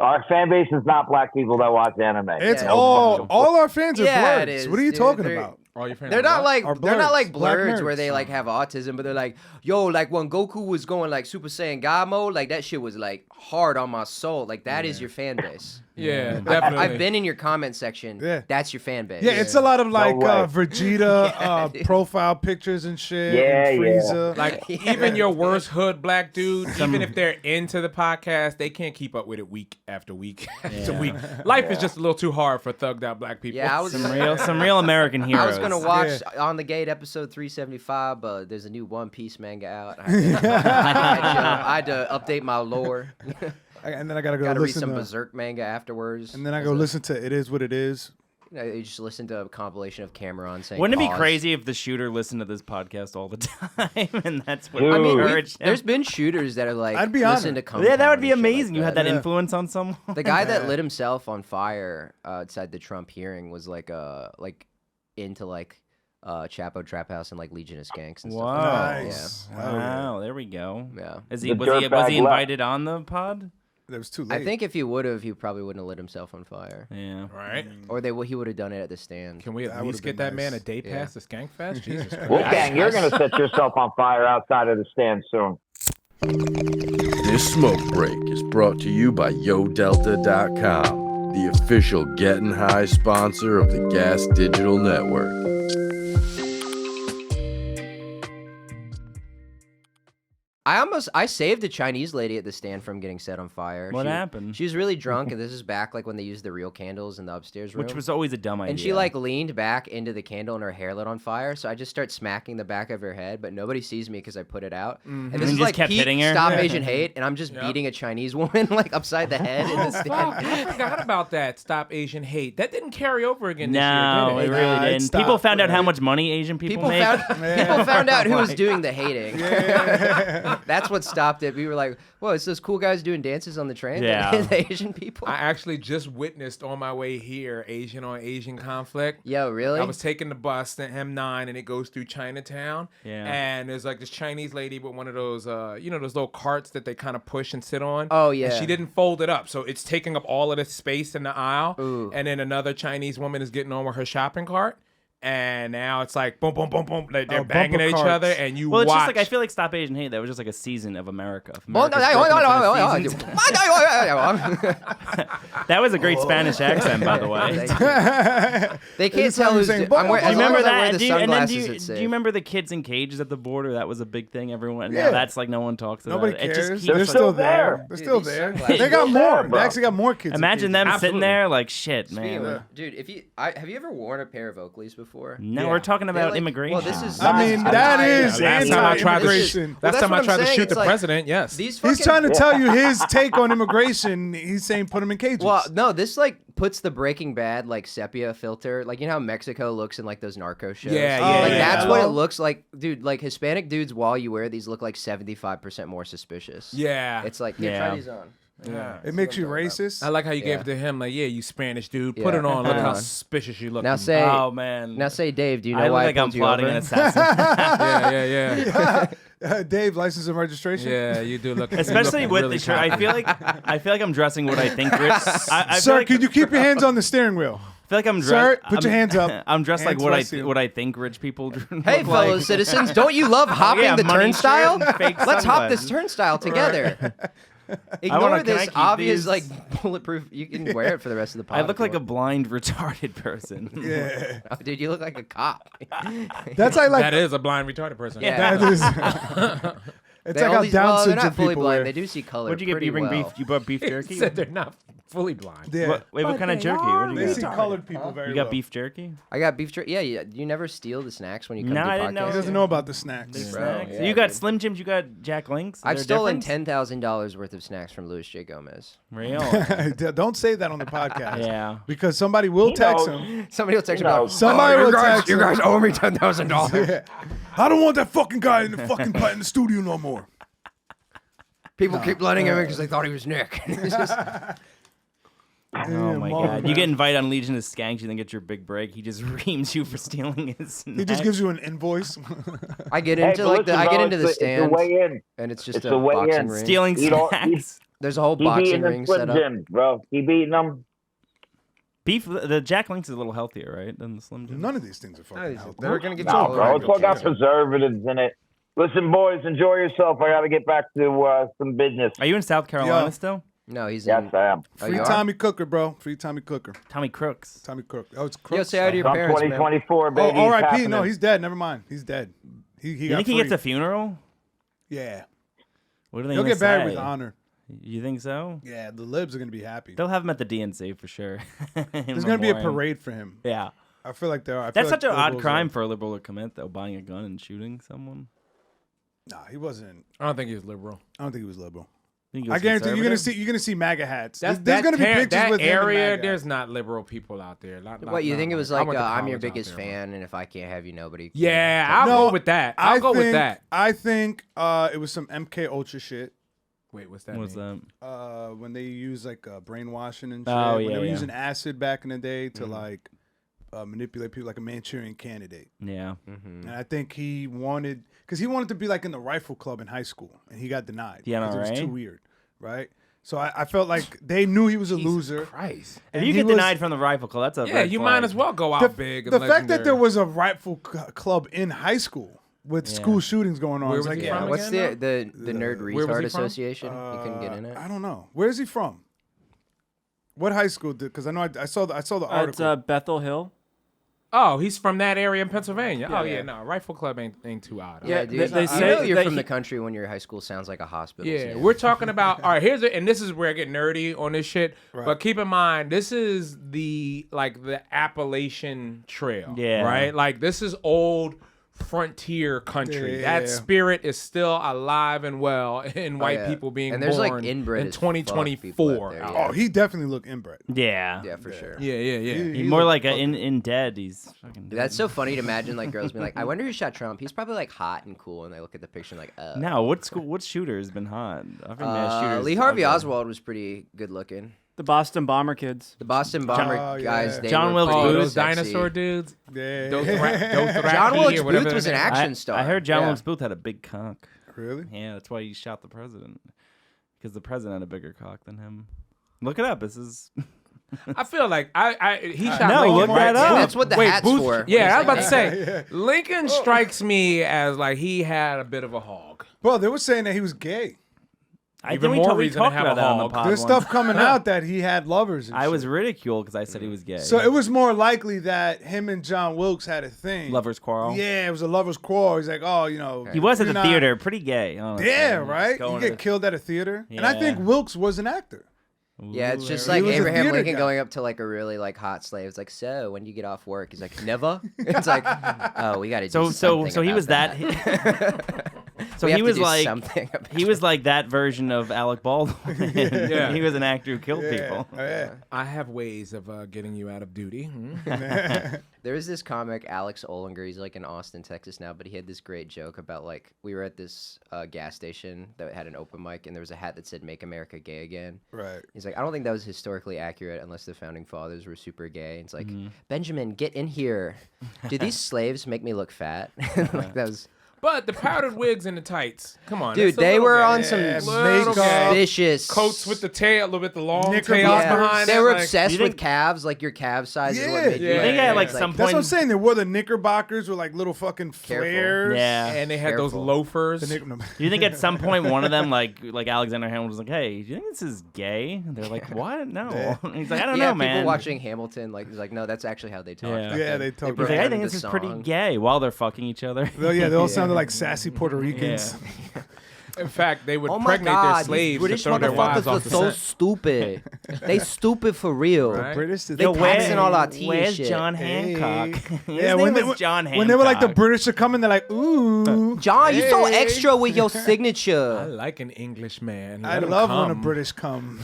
our fan base is not black people that watch anime. It's Yeah. all our fans are Yeah, it blurs. is, What are you dude. talking They're- about? All your friends They're are not black? like Or they're not blurs, like black blurs where nerds. they like have autism, but they're like, yo, like when Goku was going like Super Saiyan God mode, like that shit was like hard on my soul. Like that is your fan base. Yeah, definitely. I've been in your comment section. Yeah. That's your fan base. Yeah, it's a lot of like way. Vegeta dude. profile pictures and shit. Yeah, and yeah. Frieza. Like Yeah. even your worst hood black dude, even if they're into the podcast, they can't keep up with it week after week after week. Life is just a little too hard for thugged out black people. Yeah, I was Some real American heroes. I was gonna watch Yeah. On the Gate episode 375, but there's a new One Piece manga out. I had to update my lore. And then I gotta go Gotta read listen some to. Berserk manga afterwards. And then I go listen to It Is What It Is. You just listen to a compilation of Cameron saying. Wouldn't it be pause. crazy if the shooter listened to this podcast all the time, and that's what Dude. I mean, encouraged him? there's been shooters that are like I'd be listen honored. to Come Yeah, that Town would be and shit like amazing. You had that Yeah. influence on someone. The guy that lit himself on fire outside the Trump hearing was like into like Chapo Trap House and like Legion of Skanks and stuff. Wow. Nice. Wow, there we go. Yeah. Is The he was he dirtbag invited on the pod? That was too late. I think if he would have, he probably wouldn't have lit himself on fire. Yeah. Right? Or he would have done it at the stand. Can we at That least would've get been that man a nice. day Yeah. pass to Skankfest? Jesus Christ. Wolfgang, you're gonna set yourself on fire outside of the stand soon. This smoke break is brought to you by YoDelta.com, the official Getting High sponsor of the Gas Digital Network. I saved a Chinese lady at the stand from getting set on fire. What happened? She was really drunk, and this is back like when they used the real candles in the upstairs room. Which was always a dumb idea. And she like leaned back into the candle, and her hair lit on fire. So I just start smacking the back of her head, but nobody sees me because I put it out. And this And is just like kept peak hitting her? Stop Asian Hate, and I'm just beating a Chinese woman like upside the head in the Fuck, stand. I forgot about that. Stop Asian Hate. That didn't carry over again this No, year, it did it? really Nah, it didn't. stopped, People found out how right? much money Asian people make. People found out who was doing the hating. That's what stopped it. We were like, "Whoa, it's those cool guys doing dances on the train." Yeah. The Asian people. I actually just witnessed on my way here Asian on Asian conflict. Yo, really? I was taking the bus, the M9, and it goes through Chinatown. Yeah. And there's like this Chinese lady with one of those, those little carts that they kind of push and sit on. Oh, yeah. And she didn't fold it up, so it's taking up all of the space in the aisle. Ooh. And then another Chinese woman is getting on with her shopping cart. And now it's like boom, boom, boom, boom. They're banging bumper at each carts. other, and you Well, it's watch. just like I feel like Stop Asian Hate. That was just like a season of America. If Oh, no, America's broken into seasons. That was a great Spanish accent, by the way. They can't It's tell like who's. saying, I'm wearing, "Boom, as Do you long remember as I wear that? the Do you, and then sunglasses, do it's you safe. remember the kids in cages at the border? That was a big thing. Everyone. Yeah. Now that's like no one talks about Nobody it. It cares. just They're keeps. still there. there. They're Dude, still these there. sunglasses- They got more. bro. They actually got more kids. in Imagine cages. them Absolutely. sitting there like shit, Speaking man. of- Dude, if you have you ever worn a pair of Oakleys before? No, Yeah. we're talking They, about like- immigration. Well, this is. I mean, that is last time I tried to anti-immigration. Well, last that's time what I I'm tried to saying. shoot It's the like- president. Yes. These fucking, He's trying to tell you his take on immigration. He's saying put them in cages. Well, no, this like puts the Breaking Bad like sepia filter. Like you know how Mexico looks in like those narco shows. Yeah, Like yeah. that's what it Well- looks like, dude. Like Hispanic dudes, while you wear these, look like 75% more suspicious. Yeah. It's like Yeah. try these on. Yeah. it makes you racist. I like how you gave Yeah. it to him. Like, yeah, you Spanish dude. Put Yeah. it on. Look how Uh, suspicious you look. Now say, Oh man. now say, Dave, do you know I look why like I I'm pulled you plotting over? an assassin. yeah. Dave, license and registration. Yeah, you do look. Especially you look with really the shirt. I feel like I'm dressing what I think Rich. I Sir, feel like, could you keep your hands on the steering wheel? I feel like I'm Sir, dressed. put your hands up. I'm dressed like Hands what where I I see 'em. what I think rich people look Hey, fellow like. citizens, don't you love hopping yeah, the money turnstile? shirt and fake Let's hop this sunglasses. turnstile together. Ignore wanna- can I this keep obvious, these? like, bulletproof. You can wear it for the rest of the podcast. I look like a blind, retarded person. Yeah. Oh, dude, you look like a cop. That's like That is a blind retarded person. Yeah. that is. It's They like how always- Down well, they're syndrome not fully people blind. wear. They do see color. What'd you get? pretty You bring well. beef? You bought beef He jerky? said they're not fully blind. Yeah. Wait, what kind of jerky? What do They you see got? colored people very You got well. beef jerky? I got beef jerky. Yeah, you never steal the snacks when you come No, to I podcasts. didn't know. He doesn't know about the snacks. Big Bro, snacks. yeah, You got dude. Slim Jims. You got Jack Links. I've They're stolen different? $10,000 worth of snacks from Louis J. Gomez. Real. Don't say that on the podcast. Yeah. Because somebody will text knows. him. Somebody will text me. No. Like, Somebody "Oh, will text you him. guys owe me $10,000. Yeah. I don't want that fucking guy in the fucking in the studio no more. People keep letting him in because they thought he was Nick. It's just- Oh my god. You get invited on Legion of Skanks, you then get your big break. He just reams you for stealing his He just gives you an invoice. I get Hey, into but like listen, I get bro, into the it's the stand, way in. and it's just It's a the way boxing in. ring. stealing You don't- snacks. There's a whole He boxing beating them ring Slim set up. Jims, bro. He beating them. Beef. The Jack Links is a little healthier, right, than the Slim Jim. None of these things are fucking healthy. They're gonna get you No, all bro. over It's all got the preservatives in it. Listen, boys, enjoy yourself. I got to get back to some business. Are you in South Carolina Yo. still? No, he's Yes, in. I am. Oh, Free you are? Tommy Cooker, bro. Free Tommy Cooker. Tommy Crooks. Tommy Cooker. Oh, it's Yo, Crooks. say hi to your I'm parents, man. 2024, Oh, baby. R.I.P. It's No, happening. he's dead. Never mind. He's dead. He You got think he free. gets a funeral? Yeah. What are they He'll gonna get buried say? with honor. You think so? Yeah, the libs are going to be happy. They'll have him at the DNC for sure. There's going to be a parade for him. Yeah. I feel like there are. I That's feel such an like odd liberals crime are- for a liberal to commit, though, buying a gun and shooting someone. Nah, he wasn't. I don't think he was liberal. I don't think he was liberal. Think he I was guarantee you're conservative? gonna see MAGA hats. That's, There's gonna be pictures that with him in area. MAGA. There's not liberal people out there. What you think it was I like? went to I'm your college out biggest there, bro. fan, and if I can't have you, nobody. can. Yeah, I'll go with that. I'll go with think- that. I think it was some MK Ultra shit. Wait, what's that? What's mean? that? When they use like brainwashing and shit. Oh, when yeah, they were yeah. using acid back in the day to like manipulate people like a Manchurian candidate. Yeah. And I think he wanted to be like in the rifle club in high school, and he got denied. Yeah, because it was right? too weird, right? So I felt like they knew he was a loser. Christ. If and you he get was- denied from the rifle club, that's a Yeah, red you flag. might as well go out big. The and fact that there legendary. was a rifle club in high school with school shootings going on. Where It's was like, he Yeah. from What's again, the nerd Where was retard he from? association? You couldn't get in it. I don't know. Where is he from? What high school did? Because I know I saw the It's article. Bethel Hill. Oh, he's from that area in Pennsylvania. Yeah, oh yeah, yeah. no, Rifle Club ain't too odd. Yeah, they- dude. they you say know you're that from he- the country when your high school sounds like a hospital. Yeah, we're talking about. All right, here's it, and this is where I get nerdy on this shit. Right. But keep in mind, this is the Appalachian Trail. Yeah. right. Like this is old frontier country. Yeah. That spirit is still alive and well in white yeah. people being And there's, like, born inbred in as fuck people out 2024. there, yeah. Oh, he definitely looked inbred. Yeah. Yeah, for sure. Yeah. He's more like in Dead. He's fucking dead. That's so funny to imagine like girls being like, I wonder who shot Trump. He's probably like hot and cool, and they look at the picture and like, oh. No, what shooter has been hot? I've heard mass shooters. Lee Harvey ugly. Oswald was pretty good looking. The Boston Bomber kids. The Boston Bomber Oh, yeah. guys, they John were Wilkes pretty Oh, Booth. those sexy. dinosaur dudes. Yeah. John Wilkes or whatever Booth was their an name- action star. I heard John Yeah. Wilkes Booth had a big cock. Really? Yeah, that's why he shot the president. Because the president had a bigger cock than him. Look it up. This is. I feel like he shot. No, Lincoln, look right? that up. That's what the Wait, hat's Booth, for. Yeah, I was about to He's say like, Lincoln strikes me as like he had a bit of a hog. Bro, they were saying that he was gay. I Even think more we reason to talked have about a that on the hog. pod There's once. stuff coming out that he had lovers. And I was shit. ridiculed because I said he was gay. So it was more likely that him and John Wilkes had a thing. Lovers quarrel. Yeah, it was a lovers quarrel. He's like, oh, you know. He was at you're the not- theater, pretty gay. Honestly. Yeah, Just right. going You to get killed at a theater, and I think Yeah. Wilkes was an actor. Yeah, it's Ooh, just He like was a Abraham theater Lincoln guy. going up to like a really like hot slave. It's like, so when do you get off work? He's like, never. It's like, oh, we got to do So something. he was about that. So We he have to was do like something about he was like that version of Alec Baldwin. Yeah. He was an actor who killed Yeah. people. Oh, yeah. I have ways of getting you out of duty. There was this comic, Alex Olinger. He's like in Austin, Texas now, but he had this great joke about like we were at this gas station that had an open mic, and there was a hat that said "Make America Gay Again." Right. He's like, I don't think that was historically accurate unless the founding fathers were super gay. And it's like, Mm-hmm. Benjamin, get in here. Do these slaves make me look fat? Like that was, But the powdered wigs and the tights. Come on, dude. it's a They little were gay. on some Little gay. vicious Coats with the tail, a little bit the long Knicker tails boppers. behind. They it, were like- obsessed You with think- calves. Like your calf size is what Yeah. made you. Yeah. I think at like It's some That's what I'm point. saying. They wore the knickerbockers with like little fucking Careful. flares. Yeah. and they had those Careful. loafers. The knick- Do you think at some point one of them, like Alexander Hamilton, was like, "Hey, do you think this is gay?" And they're like, "What? No." And he's like, "I don't Yeah, know, people man." watching Hamilton, like, he's like, no, that's actually how they talk. Yeah. back Yeah, then. they talk He's broke like, "I down think into this is pretty song. gay," while they're fucking each other. Well, yeah, they all sounded like sassy Puerto Ricans. In fact, they would Oh my pregnate God, their these slaves to British throw their wives motherfuckers off are the so set. stupid. They stupid for real. Right? British. They taxing all our tea and Where's shit. John Hancock? His Yeah, name they was John Hancock. when they were like the British are coming, they're like, ooh. John, you so Hey. extra with your I signature. like an English man. I Let 'em love when a come. British come.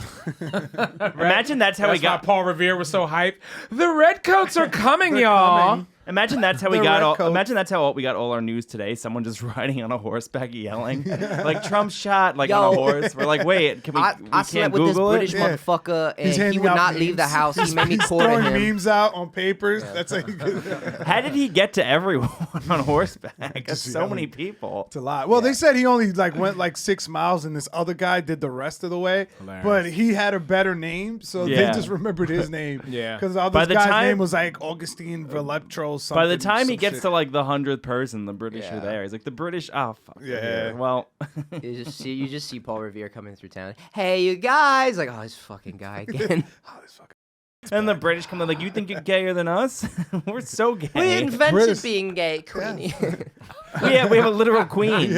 Imagine that's how That's he got. why Paul Revere was so hyped. The redcoats are coming, They're y'all. coming. Imagine that's how we The got red all. coats. Imagine that's how we got all our news today. Someone just riding on a horseback yelling, like Trump shot, like on a Yo. horse. We're like, wait, can we? I we slept can't with this Google British it. Yeah. motherfucker, He's and he handing would out not leave the memes. house. He made me He's quarter throwing him. memes out on papers. That's how you get How did he get to everyone on horseback? That's Just so yelling. many people. It's a lot. Well, they said he only like went like 6 miles, and this other guy did the rest of the way. Hilarious. But he had a better name, so Yeah. they just remembered his name. Yeah. because the other By the guy's time- name was like Augustine Veleptro. Something. By the time he some gets shit. to like the 100th person, the British Yeah. are there. He's like, the British. Oh, fuck. Yeah. Well, You just see Paul Revere coming through town. Hey, you guys! Like, oh, this fucking guy again. Oh, this fucking- and the British come in like, you think you're gayer than us? We're so gay. we invented British- being gay, Queenie. we have a literal queen.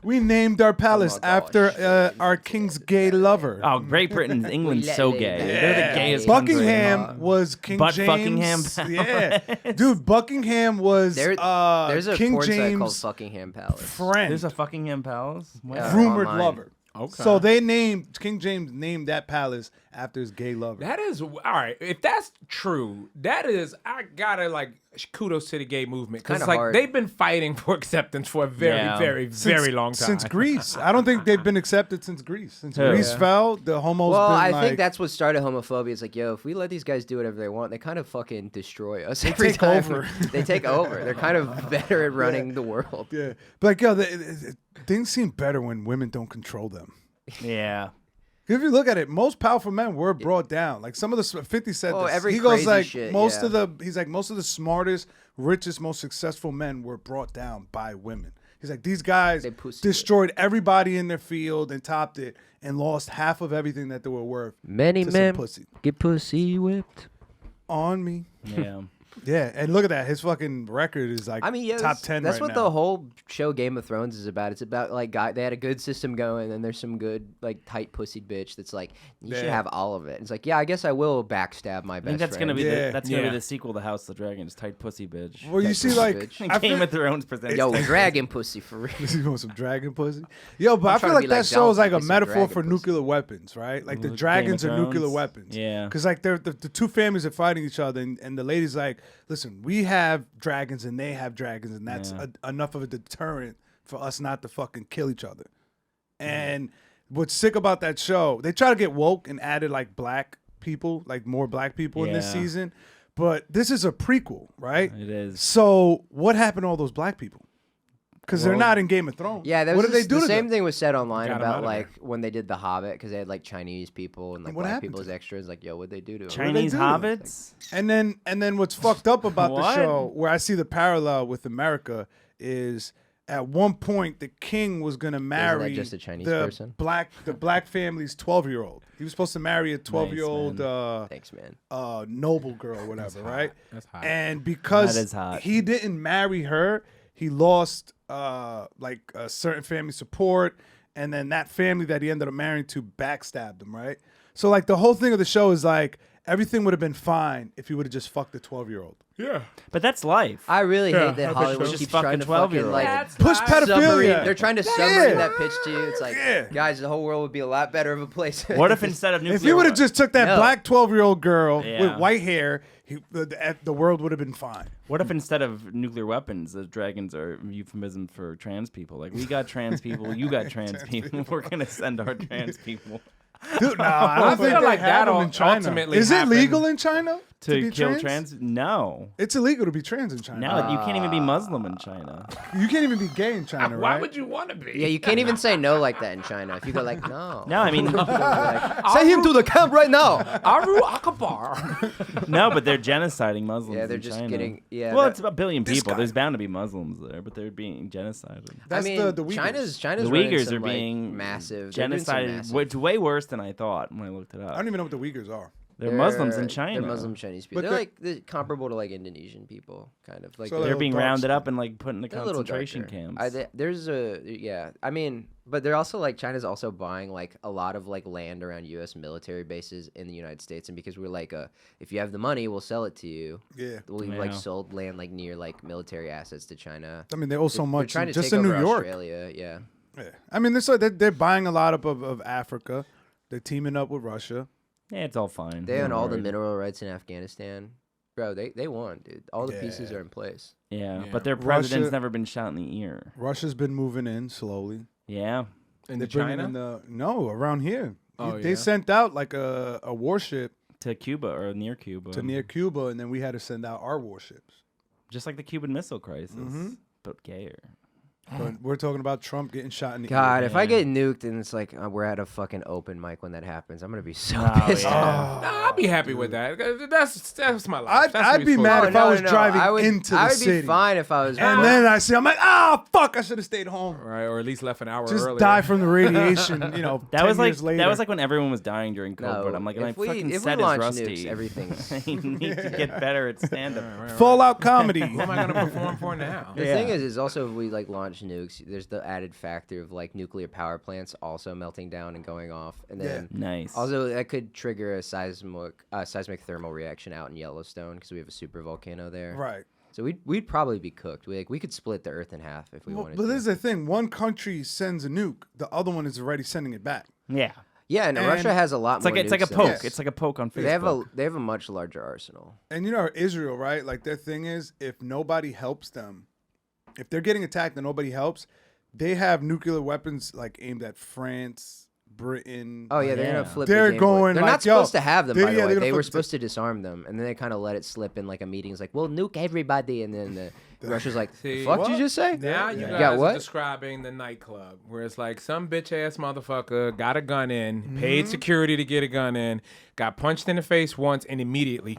we named our palace my gosh. after our king's gay lover. Oh, Great Britain, England's let so it gay. be. They're the gayest country. Buckingham was King Butt James. Buckingham Yeah, dude, Buckingham was There's a King porn site called James' Buckingham Palace. friend, There's a Buckingham Palace. What? Yeah. rumored online. lover. Okay. So they named King James named that palace after his gay lover. That is all right. If that's true, that is I gotta like kudos to the gay movement because Kinda like hard. they've been fighting for acceptance for a very, Yeah. very, very long time. Since Greece. I don't think they've been accepted since Greece. Since Who? Greece Yeah. fell, the homos Well, been I like, think that's what started homophobia. It's like, yo, if we let these guys do whatever they want, they kind of fucking destroy us every take time. over. They take over. They're kind of better at running the world. yeah. But like, yo, things seem better when women don't control them. Yeah. If you look at it, most powerful men were brought down. Like some of the 50 said Oh, this. every He goes crazy like shit, most yeah. of the he's like most of the smartest, richest, most successful men were brought down by women. He's like these guys They pussy destroyed everybody in their field and topped it and lost half of everything that they were worth. Many to some men pussy. get pussy whipped. on me. Yeah. Yeah, and look at that. His fucking record is like I mean, yeah, top 10 That's right what now. the whole show Game of Thrones is about. It's about like they had a good system going, and there's some good like tight pussied bitch that's like you should Yeah. have all of it. It's like, yeah, I guess I will backstab my I best think that's friend. gonna be Yeah. that's gonna be the sequel to House of the Dragon, just tight pussy bitch. Well, you see, pussy like, bitch. I Game feel, of Thrones presents. Yo, tight dragon pussy for real. you want some dragon pussy? Yo, but I'm I trying feel to like be that like show is like a Dolphin, some metaphor dragon for pussy. nuclear weapons, right? Like the Game of dragons are nuclear Thrones? weapons. Yeah. Because like they're the two families are fighting each other, and the lady's like, listen, we have dragons and they have dragons, and that's enough of a deterrent for us not to fucking kill each other. And what's sick about that show, they try to get woke and added like black people, like more black people in this Yeah. season. But this is a prequel, right? It is. So what happened to all those black people? Because they're not in Game of Thrones. Yeah, that what was did they do the to same them? thing was said online Got 'em about outta like when they did The Hobbit because they had like Chinese people and like What black happened people as to them? extras. Like, yo, what'd they do to them? Chinese do to them? hobbits. And then what's fucked up about the What? show, where I see the parallel with America, is at one point the king was gonna marry just a Chinese the person? black family's 12-year-old. He was supposed to marry a 12-year-old Thanks, man. noble girl, whatever, right? That's hot. And because That is hot. he didn't marry her, he lost certain family support, and then that family that he ended up marrying to backstabbed him, right? So like the whole thing of the show is like everything would have been fine if he would have just fucked the 12-year-old. Yeah. But that's life. I really Yeah, hate that I bet Hollywood you. keeps Just fuck trying a to fucking 12-year-old. like That's Push life. pedophilia. They're trying to Yeah. submarine that pitch to you. It's like, Yeah. guys, the whole world would be a lot better of a place. What if instead of nuclear? If he would have just took that No. black 12-year-old girl Yeah. with white hair, the world would have been fine. What if instead of nuclear weapons, the dragons are euphemism for trans people? Like we got trans people, you got trans people. We're gonna send our trans people Dude, no, I don't I think feel they like have that them in China. ultimately Is it happened. legal in China to be kill trans? No, It's illegal to be trans in China. no, you can't even be Muslim in China. You can't even be gay in China, Why right? would you want to be? yeah, you can't even say no like that in China. If you go like, no. No, I mean, Say him to the camp right now. Aru Akbar. no, but they're genociding Muslims. Yeah, they're in just China. getting. Yeah. Well, that- it's about a billion This people. guy. There's bound to be Muslims there, but they're being genocided. That's I mean, the Uyghurs. China's The running Uyghurs some, are like, being massive. They're doing some genocided. massive- It's way worse than I thought when I looked it I up. don't even know what the Uyghurs are. They're Muslims in China. They're Muslim Chinese people. But They're like they're comparable to like Indonesian people, kind of like. So They're little being dark rounded skin. up and like put into they're a little concentration darker. camps. There's a yeah. I mean, but they're also like China's also buying like a lot of like land around U.S. military bases in the United States, and because we're like if you have the money, we'll sell it to you. Yeah. We've Yeah. like sold land like near like military assets to China. I mean, they owe so They're much trying to just take in New over York. Australia, yeah. Yeah. I mean, they're buying a lot of Africa. They're teaming up with Russia. Yeah, it's all fine. They own Don't all the worry. mineral rights in Afghanistan. Bro, they won, dude. All the pieces Yeah. are in place. Yeah, Yeah. but their president's Russia- never been shot in the ear. Russia's been moving in slowly. Yeah. In They're bringing China? no, around here. Oh, They yeah? sent out like a warship To Cuba or near Cuba. to near Cuba, and then we had to send out our warships. Just like the Cuban Missile Crisis, Mhm. but gayer. But we're talking about Trump getting shot in the God, ear. if I get nuked and it's like we're at a fucking open mic when that happens, I'm gonna be so Oh, pissed yeah. off. Nah, I'll be happy with that. That's my life. That's what I'd we be supposed mad to if do. I was driving I would, into I the would city. be fine if I was. And then I see, I'm like, fuck, I should have stayed home. Right, or at least left an hour Just earlier. die from the radiation, That 10 was like years later. that was like when everyone was dying during COVID. No, I'm like, if my we- fucking if we set is launch rusty. nukes, everything's- I need to get better at stand up. Fallout comedy. What am I gonna perform for now? The Yeah. thing is also if we like launch nukes, there's the added factor of like nuclear power plants also melting down and going off, and then Nice. also that could trigger a seismic thermal reaction out in Yellowstone because we have a super volcano there. Right. So we'd probably be cooked. We could split the Earth in half if we wanted But to. this is the thing. One country sends a nuke, the other one is already sending it back. Yeah. Yeah, and Russia has a lot It's more. like it's like a nukes than poke. us. It's like a poke on Facebook. They have a much larger arsenal. And you know, Israel, right? Like their thing is, if nobody helps them, if they're getting attacked and nobody helps, they have nuclear weapons like aimed at France, Britain. Oh yeah, they're Yeah. gonna flip. They're the game board. going They're like, not supposed yo, to have them. they- By yeah, the way, they're gonna they were flip the- supposed to disarm them, and then they kind of let it slip in like a meeting. It's like, we'll nuke everybody, and then the Russia's like, See, "Fuck, what? you just say?" Now you Yeah. guys Got are what? describing the nightclub where it's like some bitch ass motherfucker got a gun in, Mm-hmm. paid security to get a gun in, got punched in the face once, and immediately,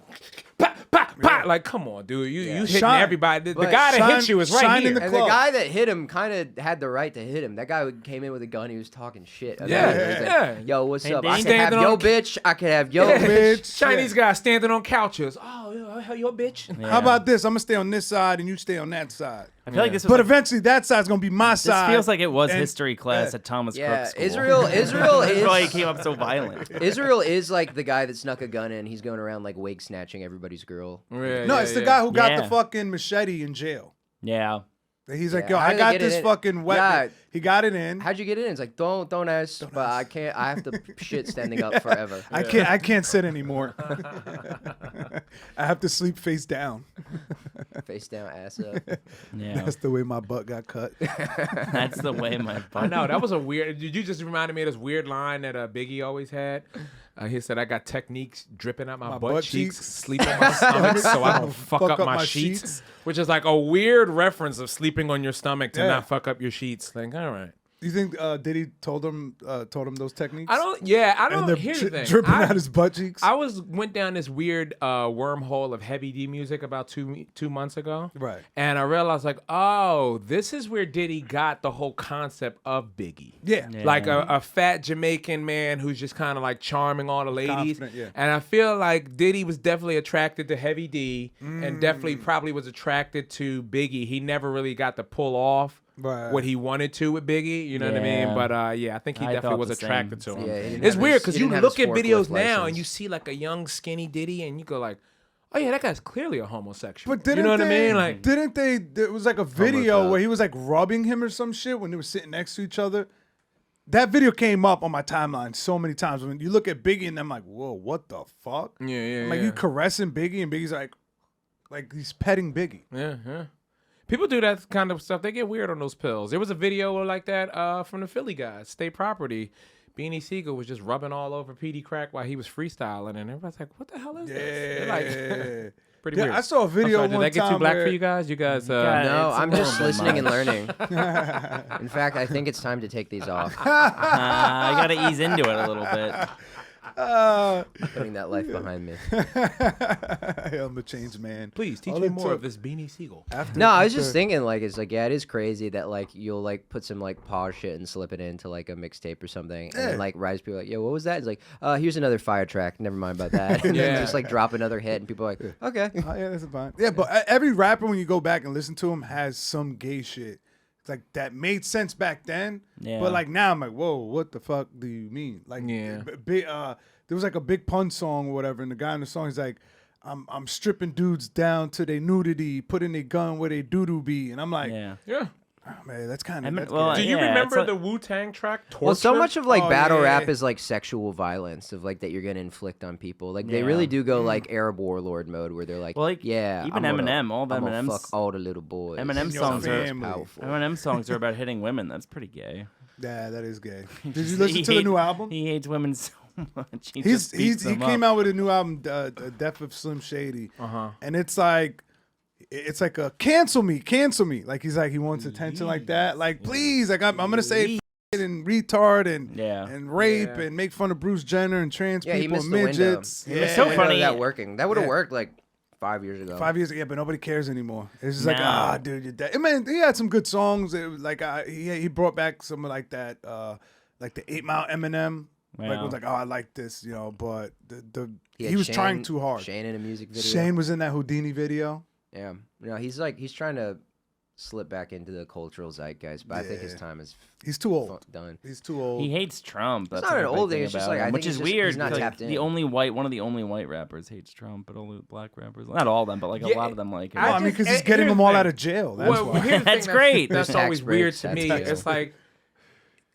pah, pah, Pop! Like, come on, dude. You hitting Shine. everybody. The But guy that shine- hit you is shine right in here. the And the club. guy that hit him kind of had the right to hit him. That guy came in with a gun. He was talking shit. about Yeah, it. He was like, yeah. Yo, what's Hey, up? Dave. I can have Standing yo on- bitch. I can have yo Yeah. bitch. Chinese guy standing on couches. Oh, hell, you a bitch. Yeah. How about this? I'm gonna stay on this side and you stay on that side. I feel like this was But like, eventually that side's gonna be my this side. feels like it was and- history class yeah. at Thomas Yeah, Cook School. Israel That's why he is came up so violent. Israel is like the guy that snuck a gun in. He's going around like wig snatching everybody's girl. Yeah, No, yeah, it's the yeah. guy who got Yeah. the fucking machete in jail. Yeah. He's like, Yeah, yo, how I did they got get it this in? fucking weapon. Yeah. He got it in. How'd you get it in? It's like don't ask, but I can't. I have to shit standing up forever. I can't sit anymore. I have to sleep face down. Face down, ass up. Yeah. That's the way my butt got cut. That's the way my I butt. know that was a weird. You just reminded me of this weird line that Biggie always had. He said, "I got techniques dripping out my butt cheeks, sleep on my stomach, so I don't fuck up my sheets." Which is like a weird reference of sleeping on your stomach to Yeah. not fuck up your sheets. Like, all right. You think Diddy told him those techniques? I don't. Yeah, I And don't. they're Here's the thing. dripping out his butt cheeks. I went down this weird wormhole of heavy D music about two months ago. Right. And I realized like, oh, this is where Diddy got the whole concept of Biggie. Yeah. Like a fat Jamaican man who's just kind of like charming all the ladies. Confident, yeah. And I feel like Diddy was definitely attracted to Heavy D and definitely probably was attracted to Biggie. He never really got to pull off Right. what he wanted to with Biggie, you know what I mean? Yeah. But yeah, I think he I definitely thought was the same. attracted to him. Yeah, he didn't It's have weird his- because he you didn't have look his at videos forklift now and license. you see like a young skinny Diddy and you go like, oh yeah, that guy's clearly a homosexual. But didn't you know what they, I mean? Like, didn't they? There was like a video Homophobe. where he was like rubbing him or some shit when they were sitting next to each other. That video came up on my timeline so many times. When you look at Biggie and I'm like, whoa, what the fuck? yeah. Like you caressing Biggie and Biggie's like he's petting Biggie. Yeah. People do that kind of stuff. They get weird on those pills. There was a video like that from the Philly guys, State Property. Beanie Siegel was just rubbing all over PD Crack while he was freestyling, and everybody's like, "What the hell is this?" They're like, pretty Yeah, weird. I saw a video I'm sorry, one did that get too time black where- for you guys? You guys, Yeah, No, it's a I'm just little bit listening and much. learning. In fact, I think it's time to take these off. I gotta ease into it a little bit. Putting that life behind me. I'm a changed man. please teach All me it more took- of this Beanie Siegel. After- No, I was just after- thinking, like, it's like, yeah, it is crazy that, like, you'll, like, put some, like, pause shit and slip it into, like, a mixtape or something. And then, like, Rise people are like, yo, what was that? It's like, here's another fire track. Never mind about that. And then Yeah. just, like, drop another hit, and people are like, okay. Oh, yeah, that's fine. Yeah, but every rapper, when you go back and listen to him, has some gay shit. It's like that made sense back then. Yeah. But like now, I'm like, whoa, what the fuck do you mean? Like, Yeah. There was like a Big Pun song or whatever, and the guy in the song is like, I'm stripping dudes down to their nudity, putting a gun where they doo-doo be, and I'm like, Yeah. Yeah. oh, man, that's kind I of. mean, well, Do you yeah, remember it's the like- Wu-Tang track? Torture? Well, so much of, like, Oh, battle yeah. rap is, like, sexual violence of, like, that you're going to inflict on people. Like, they Yeah. really do go, like, Arab warlord mode where they're like, Well, like, yeah, even I'm gonna- Eminem, all the I'm gonna Eminem's- fuck all the little boys. Eminem Your songs are family. powerful. Eminem songs are about hitting women. That's pretty gay. Yeah, that is gay. Did you listen to the new album? He hates women so much. He He came out with a new album, Death of Slim Shady, and it's like a cancel me. Like he's like he wants attention like that. Like please, like I'm gonna say f- and retard and rape and make fun of Bruce Jenner and trans Yeah, he people, missed and the window. midgets. He Yeah. missed so the window of funny. that working. That would have Yeah. worked, like, 5 years ago. 5 years, yeah, but nobody cares anymore. It's just like, No. dude, you're dead. I mean, he had some good songs. It was like he brought back some of like that, like the 8 Mile Eminem. Like Wow. was like, oh, I like this, you know. But had he was Shane- trying too hard. Shane in a music video. Shane was in that Houdini video. Yeah. No, he's trying to slip back into the cultural zeitgeist, but I think his Yeah. time is He's too old. done. He's too old. He hates Trump. That's not like an a big old thing thing, it's just about like, I him, think which he's is just- weird. he's not like, tapped in. one of the only white rappers hates Trump, but only black rappers. Not all of them, but like a Yeah, lot of them like him. Well, I mean, because he's here's getting the them all thing. out of jail. That's Well, why. here's the That's thing great. That's There's always tax weird breaks, to that's me. tax It's like,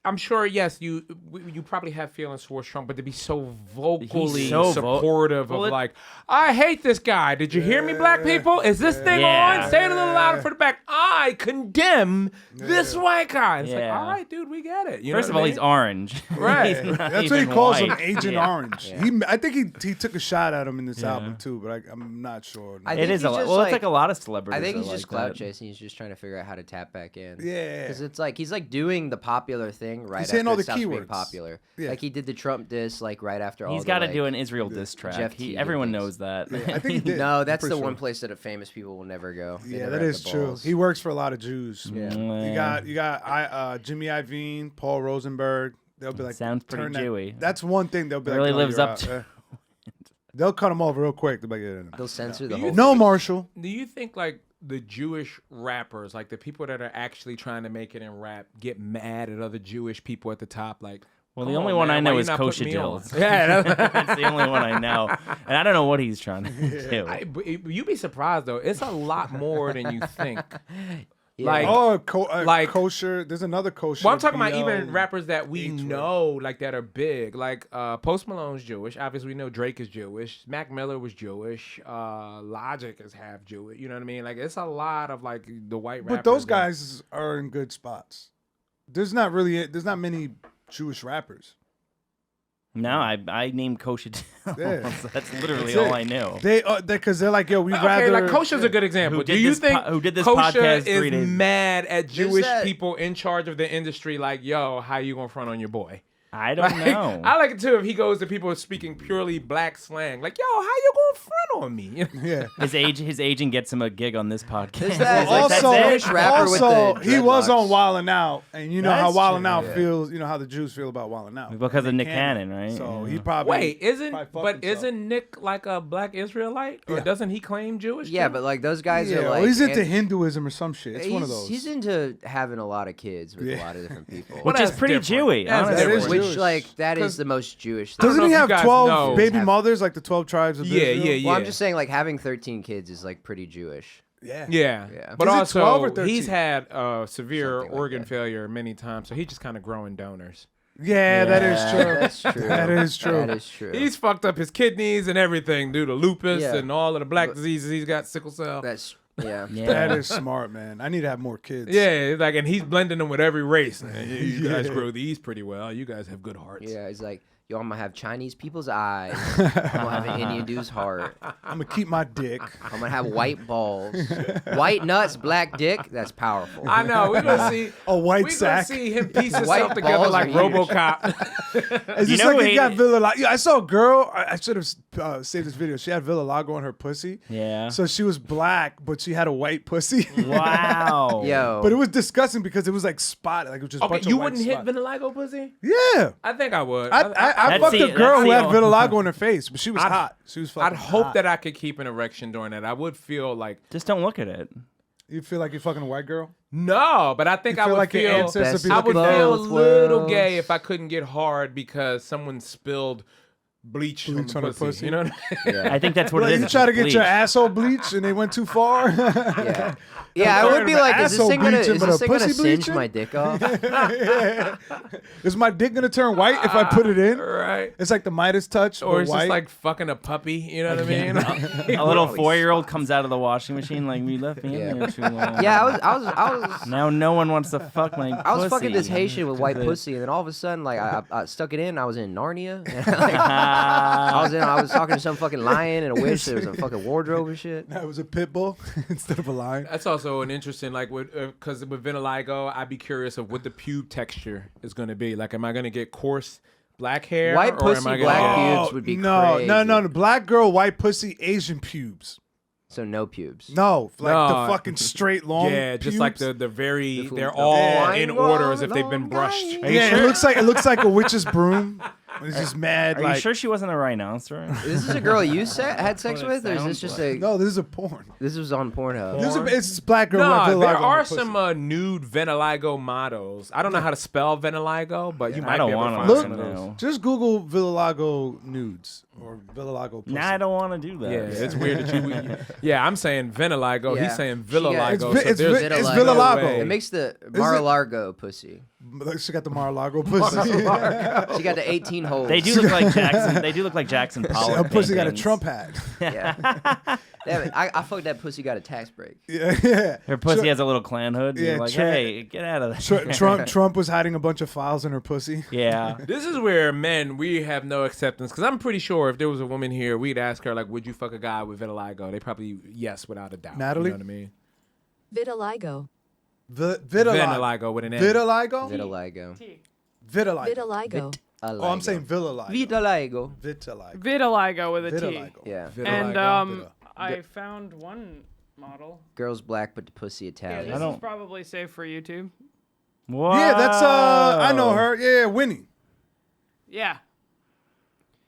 I'm sure, yes, you probably have feelings towards Trump, but to be so vocally so supportive Well, of it- like, I hate this guy. Did you hear me, black people? Is this thing Yeah. on? Say it a little louder for the back. I condemn this white guy. It's like, Yeah. all right, dude, we get it. You First know of what all, I he's mean? orange. Right. He's not That's what he even calls him, white. Agent Yeah. Orange. Yeah. I think he took a shot at him in this Yeah. album too, but I'm not sure. I It think is a he's lot. just Well, it's like- like a lot of celebrities. I think are he's just like clout that. chasing. He's just trying to figure out how to tap back in. Yeah. Because it's like he's like doing the popular thing thing right He's hitting after all it the stops being keywords. popular. Yeah. Like he did the Trump diss like right after all. He's got to do an Israel diss track. Jeff Teague Everyone things. knows that. I think he did. No, I'm that's the pretty one sure. place that famous people will never go. They Yeah, never that have is the true. balls. He works for a lot of Jews. Yeah. You got Jimmy Iovine, Paul Rosenberg. They'll be like, Sounds pretty turn Jewy. That's one thing they'll be Really like, no, lives you're up out. to. They'll cut him off real quick. They'll be like, yeah, They'll censor the Do whole. you no, think- Marshall. Do you think like the Jewish rappers, like the people that are actually trying to make it in rap, get mad at other Jewish people at the top? Like, Well, come the only on, one man, I why know you is not Kosher putting me on? Dills. Yeah, That's the only one I know, and I don't know what he's trying to do. but you'd be surprised though. It's a lot more than you think. Yeah. Like, Like kosher. There's another kosher. well, I'm talking about BL. even rappers that we H-word. know, like that are big. Like Post Malone's Jewish. Obviously, we know Drake is Jewish. Mac Miller was Jewish. Logic is half Jewish. You know what I mean? Like it's a lot of like the white rappers. But those that- guys are in good spots. There's not many Jewish rappers. No, I named Kosher Dills. Yeah. That's literally That's all it. I know. Because they're like, yo, we Okay, rather. like Kosher's a good example. Who Do did you this think who did this Kosher podcast 3 is days? mad at Jewish that- people in charge of the industry? Like, yo, how you gonna front on your boy? I don't know. I like it too if he goes to people speaking purely black slang. Like, yo, how you gonna front on me? Yeah. His agent gets him a gig on this podcast. There's that- He's like, Also, "That's it?" Jewish rapper with also the he was dreadlocks. on Wildin' Out, and you know how That's Wildin' true, Out yeah. feels. You know how the Jews feel about Wildin' Out Because of Nick Nick Cannon, right? So Yeah. he probably Wait, probably fucked himself. isn't Nick like a black Israelite, or Yeah. doesn't he claim Jewish? Yeah, too? but like those guys Yeah, are well, like. he's into and- Hinduism or some shit. It's one of those. He's into having a lot of kids with a Yeah. lot of different people. Which is that's pretty different. Jewy. That's honestly. different. Which Jewish. like that is 'Cause- the most Jewish I don't thing. know Doesn't he if you have guys 12 know. baby Have- mothers, like the 12 tribes of Yeah, Israel? yeah, Well, I'm just saying like having 13 kids is like pretty Jewish. Yeah. Yeah. Yeah. But Is it also 12 or 13? he's had severe Something like organ that. failure many times, so he's just kind of growing donors. Yeah, that is true. That's true. That is true. That is true. He's fucked up his kidneys and everything due to lupus Yeah. and all of the black diseases. He's got sickle cell. That's yeah. Yeah. That is smart, man. I need to have more kids. Yeah, it's like, and he's blending them with every race. You guys grow these pretty well. You guys have good hearts. Yeah, he's like, yo, I'm gonna have Chinese people's eyes. I'm gonna have an Indian dude's heart. I'm gonna keep my dick. I'm gonna have white balls, white nuts, black dick. That's powerful. I know. We're gonna see A white We're sack. gonna see him piece White himself together balls like are huge. RoboCop. It's You just know like who he got hated- Villa Lago. Yeah, I saw a girl. I should have saved this video. She had Villa Lago on her pussy. Yeah. So she was black, but she had a white pussy. Wow. Yo, But it was disgusting because it was like spotted. Like it was just a Okay, bunch you of white wouldn't hit spots. vitiligo pussy? Yeah. I think I would. I That's fucked the- a girl that's who the had old- vitiligo on her face, but she was hot. She was fucking I'd hope hot. that I could keep an erection during that. I would feel like Just don't look at it. You feel like you're fucking a white girl? no, but I think You I feel would like your feel ancestors be I would looking feel a both little worlds. gay if I couldn't get hard because someone spilled bleach on the on her pussy. pussy? You know what I mean? yeah. I think that's what Like, it is. you it's try to just get your bleach. asshole bleached and they went too far? yeah. Yeah, I would be of like, is this asshole thing gonna, bleaching, is but this a thing gonna pussy singe bleaching? my dick off? Yeah. Is my dick gonna turn white if I put it in? Right. It's like the Midas touch, Or but it's white. just like fucking a puppy. You know what I mean? A little 4-year-old comes out of the washing machine like, we left me Yeah. in there too long. Yeah, I was Now no one wants to fuck my I was fucking this pussy. Haitian with white The- pussy, and then all of a sudden, like I stuck it in. I was in Narnia. Like, I was talking to some fucking lion and a witch. There was a fucking wardrobe and shit. That was a pit bull instead of a lion. That's also an interesting, like, because with vitiligo, I'd be curious of what the pube texture is going to be. Like, am I going to get coarse black hair? White or pussy, am I black gonna pubes would be no, crazy. no. The black girl, white pussy, Asian pubes. So no pubes. No, like No. the fucking straight long. Yeah, just like pubes. the very, The- they're the all Yeah. in order as if they've been brushed. Are you Yeah, sure? it looks like a witch's broom. It's just mad. Are like you sure she wasn't a rhinoceros? Is this a girl you had sex what it with, or is this sounds just like. a? no, this is a porn. This was on Pornhub. This is a black girl. No, with vitiligo there on her are pussy. some nude vitiligo models. I don't know how to spell vitiligo, but you I might don't be able to wanna find Look, some of those. know. Just Google vitiligo nudes or vitiligo pussy. Nah, I don't want to do that. Yeah, it's weird that you. Yeah, I'm saying vitiligo. Yeah. He's saying She got- vitiligo. It's so there's vi- it's no vitiligo. way. It makes the Mar-a-Lago pussy. She got the Mar-a-Lago pussy. She got the 18 holes. They do look like Jackson. They do look like Jackson Pollock. Her pussy got a paintings. Trump hat. Yeah. Damn it, I fucked that pussy. Got a tax break. Yeah. Her pussy has a little Klan hood. Yeah, You're like, Trump- hey, get out of there. Trump was hiding a bunch of files in her pussy. Yeah. This is where men, we have no acceptance. Because I'm pretty sure if there was a woman here, we'd ask her, like, would you fuck a guy with vitiligo? They probably, yes, without a doubt. Natalie? You know what I mean? Vitiligo. Vitiligo. Vitiligo with an N. Vitiligo? Vitiligo. Vitiligo. Oh, I'm saying vitiligo. Vitiligo. Vitiligo. Vitiligo with a T. Vitiligo. Yeah. And Vitiligo. I found one model. Girl's black, but the pussy Yeah, Italian. this is probably safe for YouTube. What? Yeah, that's I know her. Yeah, Winnie. Yeah.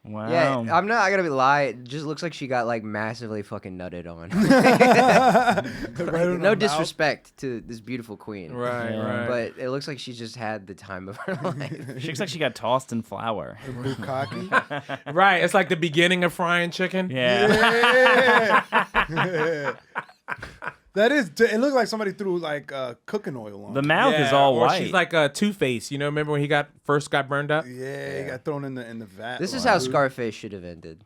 Wow. Yeah, I'm not gonna lie. It just looks like she got like massively fucking nutted on. Right on No her disrespect to this beautiful queen, Right. but it looks like she just had the time of her life. She looks like she got tossed in flour. mouth. Bukkake. Right. It's like the beginning of frying chicken. Yeah. Yeah. That is. It looked like somebody threw like cooking oil on. The it. mouth is all or white. she's like a Two-Face. You know, remember when he first got burned up? Yeah, he got thrown in the vat. This is how Scarface should have ended.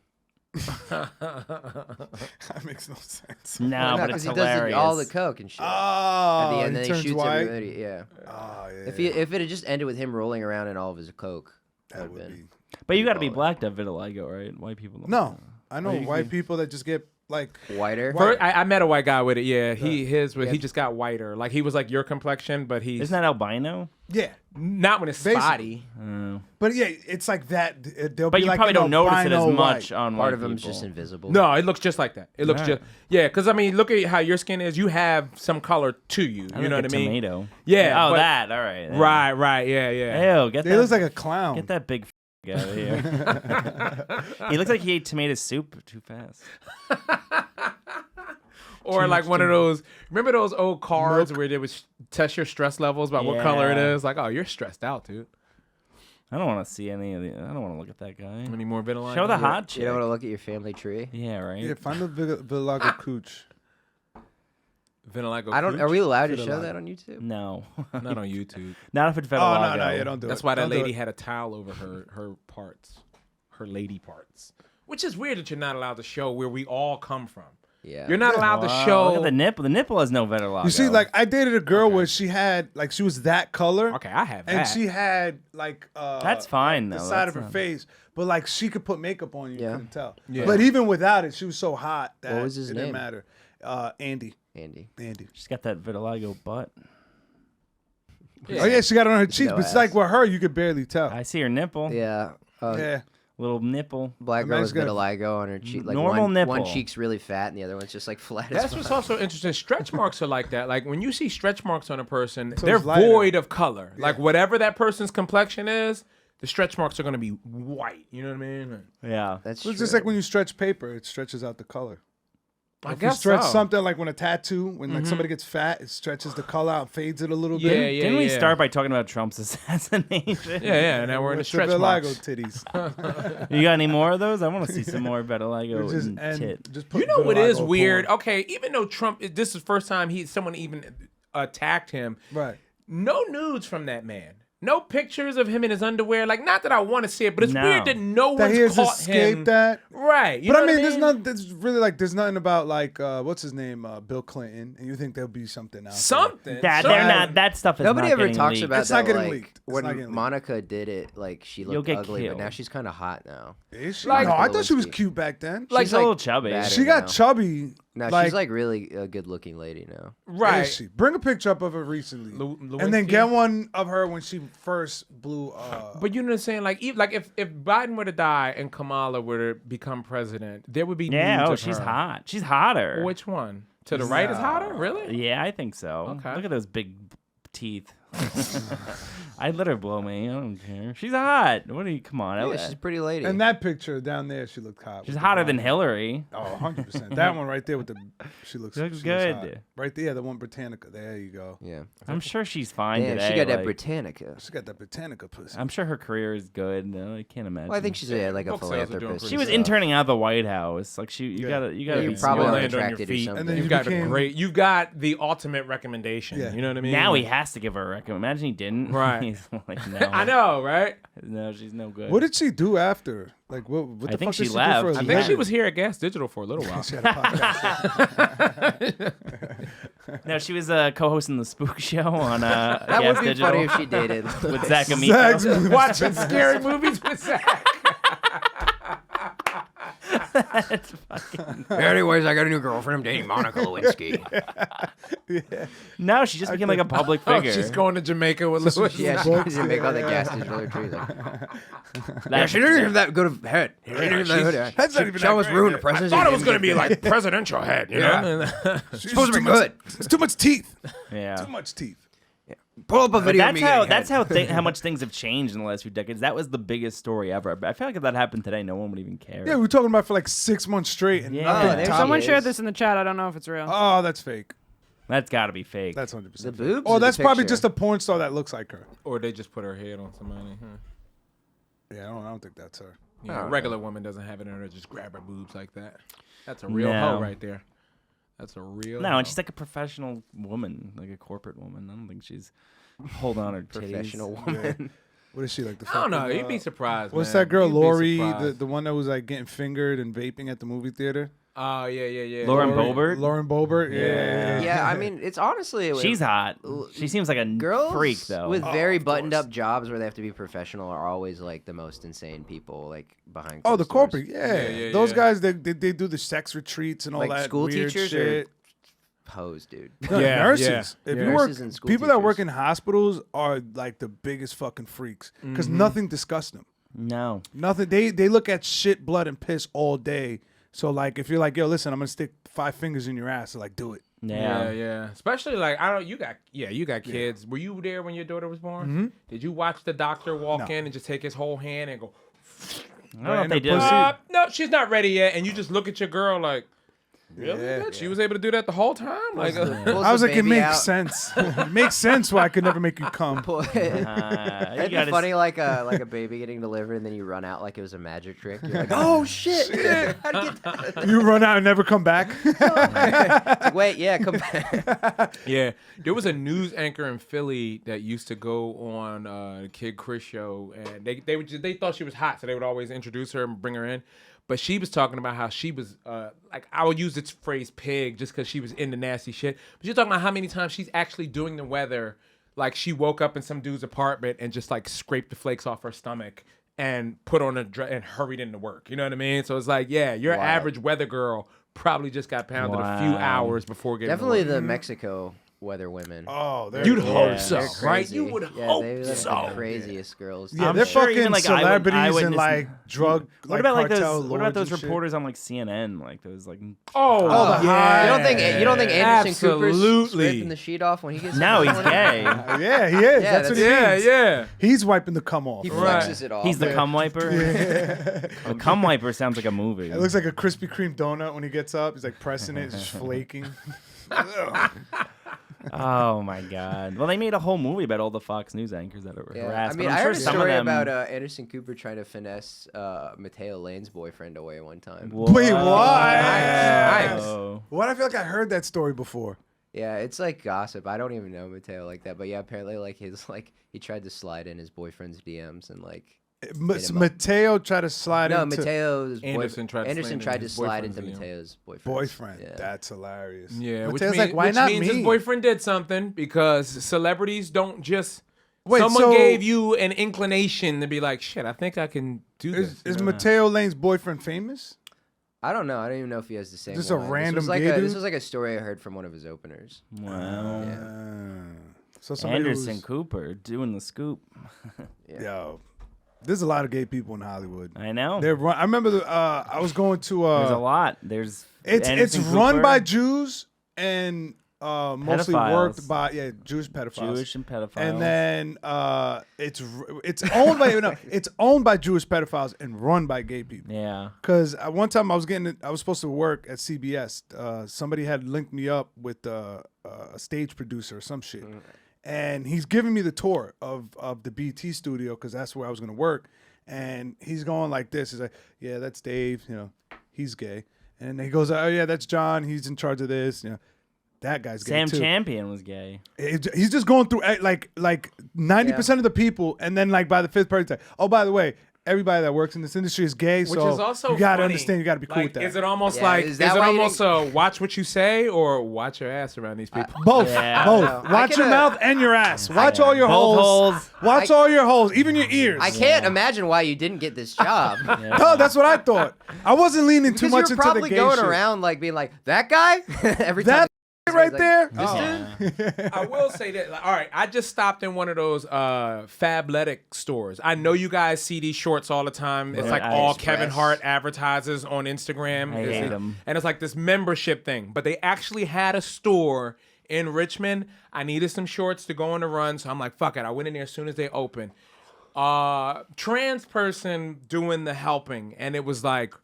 That makes no sense. No, but because it's he does hilarious. all the coke and shit. Oh, At the end, then he turns shoots white. everybody. Yeah. Oh, yeah. If it had just ended with him rolling around in all of his coke, that would be. But you got to be black to have vitiligo, right? White people don't. No, I know you white can- people that just get like whiter. First, I met a white guy with it. Yeah, he just got whiter. Like he was like your complexion, but he's Isn't that albino? yeah. not when it's Basically. spotty. But yeah, it's like that. They'll But be you like probably an don't notice it as albino much white. on Part white of him's people. just invisible. No, it looks just like that. It looks Alright. just because I mean, look at how your skin is. You have some color to you. I You know like what a I mean? Tomato. Yeah. Oh, but- that. All right. Yeah. Right. Yeah. Ew, get He that. looks like a clown. Get that big out of here. He looks like he ate tomato soup too fast. Or like one of those. Remember those old cards where they would test your stress levels about what color it Yeah. is? Like, oh, you're stressed out, dude. I don't want to see any of the. I don't want to look at that guy. Any more vitiligo? Show the hot chick. You don't want to look at your family tree. Yeah, right. Yeah, find the vitiligo cooch. vitiligo. I don't. cooch? Are we allowed to show Vitiligo. that on YouTube? No, Not on YouTube. not if it's Oh vitiligo. no, yeah, don't do it. That's why that Don't do lady it. had a towel over her parts, her lady parts. Which is weird that you're not allowed to show where we all come from. Yeah. You're not allowed to Wow, show. Look at the nipple. The nipple has no vitiligo. You see, like I dated a girl where she had like she was that color. Okay, I have that. And she had like That's fine, the though. side That's of her not- face, but like she could put makeup on you. You Yeah. couldn't tell. Yeah. But even without it, she was so hot that What was his it name? didn't matter. Andy. Andy. She's got that vitiligo butt. Oh yeah, she got it on her cheeks, No but it's ass. like with her, you could barely tell. I see her nipple. Yeah. Yeah. Little nipple. Black girl with Imagine got a- vitiligo on her cheek. Like Normal one nipple. cheek's really fat and the other one's just like flat That's as what's fuck. also interesting. Stretch marks are like that. Like when you see stretch marks on a person, So they're it's lighter. void of color. Like whatever that person's complexion is, the stretch marks are going to be white. You know what I mean? Yeah. That's Well, it's true. just like when you stretch paper, it stretches out the color. I If you guess stretch so. something like when a tattoo, when like somebody gets fat, it stretches the color out, fades it a little Yeah, bit. yeah. Didn't we start by talking about Trump's assassination? Yeah. Now we're in the With stretch vitiligo marks. titties. You got any more of those? I want to see some more vitiligo just, and and tit. just put You know what is vitiligo weird? porn. Okay, even though Trump, this is the first time someone even attacked him. Right. No nudes from that man. No pictures of him in his underwear. Like, not that I want to see it, but it's No. weird that no That one's he has caught escaped him. that. Right. You But know I mean, what there's really like, there's nothing about like, what's his name, Bill Clinton, and you think there'll be something out there. Something. That Something. they're not. That stuff is Nobody not ever getting talks leaked. about It's that. not getting like, leaked. It's when not getting leaked. Monica did it, like she You'll looked get ugly, but now killed. she's kind of hot now. Is she? Like- no, I thought she was Lewinsky. cute back then. Like- She's a little chubby. Bad. She got now. chubby. No, like, she's like really a good-looking lady now. Right. Is she? Bring a picture up of her recently, Lewinsky? and then get one of her when she first blew. But you know what I'm saying? Like, if Biden were to die and Kamala were to become president, there would be Yeah. nudes Oh, of she's her. hot. She's hotter. Which one? To the right is hotter? Really? Yeah, I think so. Okay. Look at those big teeth. I'd let her blow me. I don't care. She's hot. What are you? Come on. Yeah, she's a pretty lady. And that picture down there, she looked hot. She's with the hotter than blonde. Hillary. Oh, 100%. That one right there with the, she looks Looks she good. hot. Right there, the one Britannica. There you go. yeah. I'm sure she's fine Damn, today. she got that like, Britannica. She got that Britannica pussy. I'm sure her career is good. No, I can't imagine. Well, I think she's like a Book sales are doing philanthropist. pretty she was good. interning out of the White House. Like you gotta Yeah, be you probably smart. are land on your attracted to feet. something. And then You've you got became- you've got the ultimate recommendation. Yeah. You know what I mean? Now he has to give her a recommendation. Imagine he didn't. Right. He's like, no. I know, right? No, she's no good. What did she do after? Like, what the I fuck think did she do left. for a I I think living? she was here at Gas Digital for a little while. She had a podcast. No, she was co-hosting the Spook Show on That Gas would be Digital funny if she dated. with Zach Amico. Zach's- Watching scary movies with Zach. It's fucking. Anyways, I got a new girlfriend. I'm dating Monica Lewinsky. No, she just became like a public Oh, figure. she's going to Jamaica with Lewis. Yeah, she didn't make all the gas digital retreat. Yeah, she didn't have that good of head. She didn't have that good. That's not even She almost that ruined the great. president. I thought it was going to be like presidential head, you know? It's supposed to be good. It's too much teeth. Yeah. Too much teeth. Pull up a But video of me that's getting how head. how much things have changed in the last few decades. That was the biggest story ever. I feel like if that happened today, no one would even care. Yeah, we were talking about it for like 6 months straight. And Yeah. nothing Oh, there top- she Someone is. shared this in the chat. I don't know if it's real. Oh, that's fake. That's got to be fake. That's 100%. The boobs? Oh, or the that's probably picture? just a porn star that looks like her. Or they just put her head on somebody. Yeah, I don't think that's her. Yeah, a regular woman doesn't have it in her to just grab her boobs like that. That's a real No. hoe right there. That's a real No, hoe. and she's like a professional woman, like a corporate woman. I don't think she's holding on her titties. Professional woman. What is she like? The I don't know. fucking, You'd be surprised. What's man. that girl, You'd be Lori, surprised. the one that was like getting fingered and vaping at the movie theater? Oh, yeah. Lauren Boebert? Lauren Boebert, yeah. Yeah, I mean, it's honestly. She's hot. She seems like a Girls freak, though. with Oh, very of buttoned course. up jobs where they have to be professional are always like the most insane people, like behind. Oh, the closed corporate, doors. yeah. Those guys, they do the sex retreats and all Like that school weird teachers shit. Pose, dude. No, Yeah, nurses. yeah, If yeah. you work, Nurses and school people that work teachers. in hospitals are like the biggest fucking freaks because Mm-hmm. nothing disgusts them. No. Nothing. They look at shit, blood, and piss all day. So like, if you're like, yo, listen, I'm gonna stick 5 fingers in your ass, they're like, do it. Yeah. Especially like you got kids. Were you there when your daughter was born? Did you watch the doctor walk No. in and just take his whole hand and go? I don't know if in they the do. pussy. No, she's not ready yet. And you just look at your girl like, really? Yeah. Bitch? She was able to do that the whole time? Like, Pulls I was the like, it baby makes out. sense. It makes sense why I could never make you come. It'd be gotta funny, like a baby getting delivered, and then you run out like it was a magic trick. You're like, oh shit! How'd you get that? You run out and never come back. It's like, wait, yeah, come back. yeah, there was a news anchor in Philly that used to go on Kid Chris show, and they thought she was hot, so they would always introduce her and bring her in. But she was talking about how she was like, I will use this phrase pig just because she was into nasty shit. But she's talking about how many times she's actually doing the weather. Like she woke up in some dude's apartment and just like scraped the flakes off her stomach and put on a dress and hurried into work. You know what I mean? So it's like, yeah, your Wow. average weather girl probably just got pounded a few Wow. hours before getting to Definitely work. the Mexico weather women. Oh, they're You'd cool. hope Yeah. so, They're right? crazy. You would Yeah, hope they look so. like the craziest girls. Yeah, I'm they're sure fucking even, like, celebrities and eyewitness- like drug. What about like cartel those? What about lords those and shit? reporters on like CNN? Like those like. Oh, the high- You don't think Anderson Cooper's Absolutely. ripping the sheet off when he gets? No, he's gay. Yeah, he is. Yeah, that's what he yeah, means. yeah. He's wiping the cum off. He Right. flexes it off. He's the cum wiper. A cum wiper sounds like a movie. It looks like a Krispy Kreme donut when he gets up. He's like pressing it, it's just flaking. Oh my god. Well, they made a whole movie about all the Fox News anchors that are Yeah. harassed. I mean, but I'm I sure heard a some story of them... about Anderson Cooper trying to finesse Mateo Lane's boyfriend away one time. Wait, what? Nice. Oh. What? I feel like I heard that story before. Yeah, it's like gossip. I don't even know Mateo like that, but yeah, apparently like he tried to slide in his boyfriend's DMs and like. hit him up. Mateo tried to slide No, into Mateo's Anderson tried to Anderson slide tried into to his slide into boyfriend's DM. Mateo's boyfriend. boyfriend. Yeah. That's hilarious. Yeah, which Mateo's means, like, why which not means me? his boyfriend did something because celebrities don't just. Wait, someone so- gave you an inclination to be like, shit, I think I can do this. Is you know? Mateo Lane's boyfriend famous? I don't know. I don't even know if he has the same. Just a one. random this was like gay This dude? was like a story I heard from one of his openers. Wow. So somebody Anderson who's- Cooper doing the scoop. Yo, there's a lot of gay people in Hollywood. I know. I remember I was going to. There's a lot. There's. It's Anderson run Cooper, by Jews and mostly worked Pedophiles. by Jewish pedophiles. Jewish and pedophiles. And then it's owned by it's owned by Jewish pedophiles and run by gay people. Yeah. Because one time I was supposed to work at CBS. Somebody had linked me up with a stage producer or some shit, and he's giving me the tour of the BT studio because that's where I was gonna work. And he's going like this. He's like, "Yeah, that's Dave. You know, he's gay." And he goes, "Oh yeah, that's John. He's in charge of this. You know, that guy's gay Sam too." Champion was gay. He's just going through like 90% of the people, and then like by the fifth person, he's like, "Oh, by the way, everybody that works in this industry is gay, Which so is also you gotta funny. understand. You gotta be cool Like, with that. Is it almost Yeah, like? is Is that it why you almost watch what you say or watch your ass around these people? Both, Yeah. both. I Watch your coulda- mouth and your ass. Watch all your Both holes. Watch all your holes, even your ears. I can't imagine why you didn't get this job. No, that's what I thought. I wasn't leaning too Because much you're into the probably gay going shit. around like being like that guy every That time. right like, there. I will say that. Like, all right, I just stopped in one of those Fabletic stores. I know you guys see these shorts all the time. It's like I all express. Kevin Hart advertises on Instagram. I hate 'em. And it's like this membership thing. But they actually had a store in Richmond. I needed some shorts to go on the run, so I'm like, fuck it. I went in there as soon as they opened. Trans person doing the helping, and it was like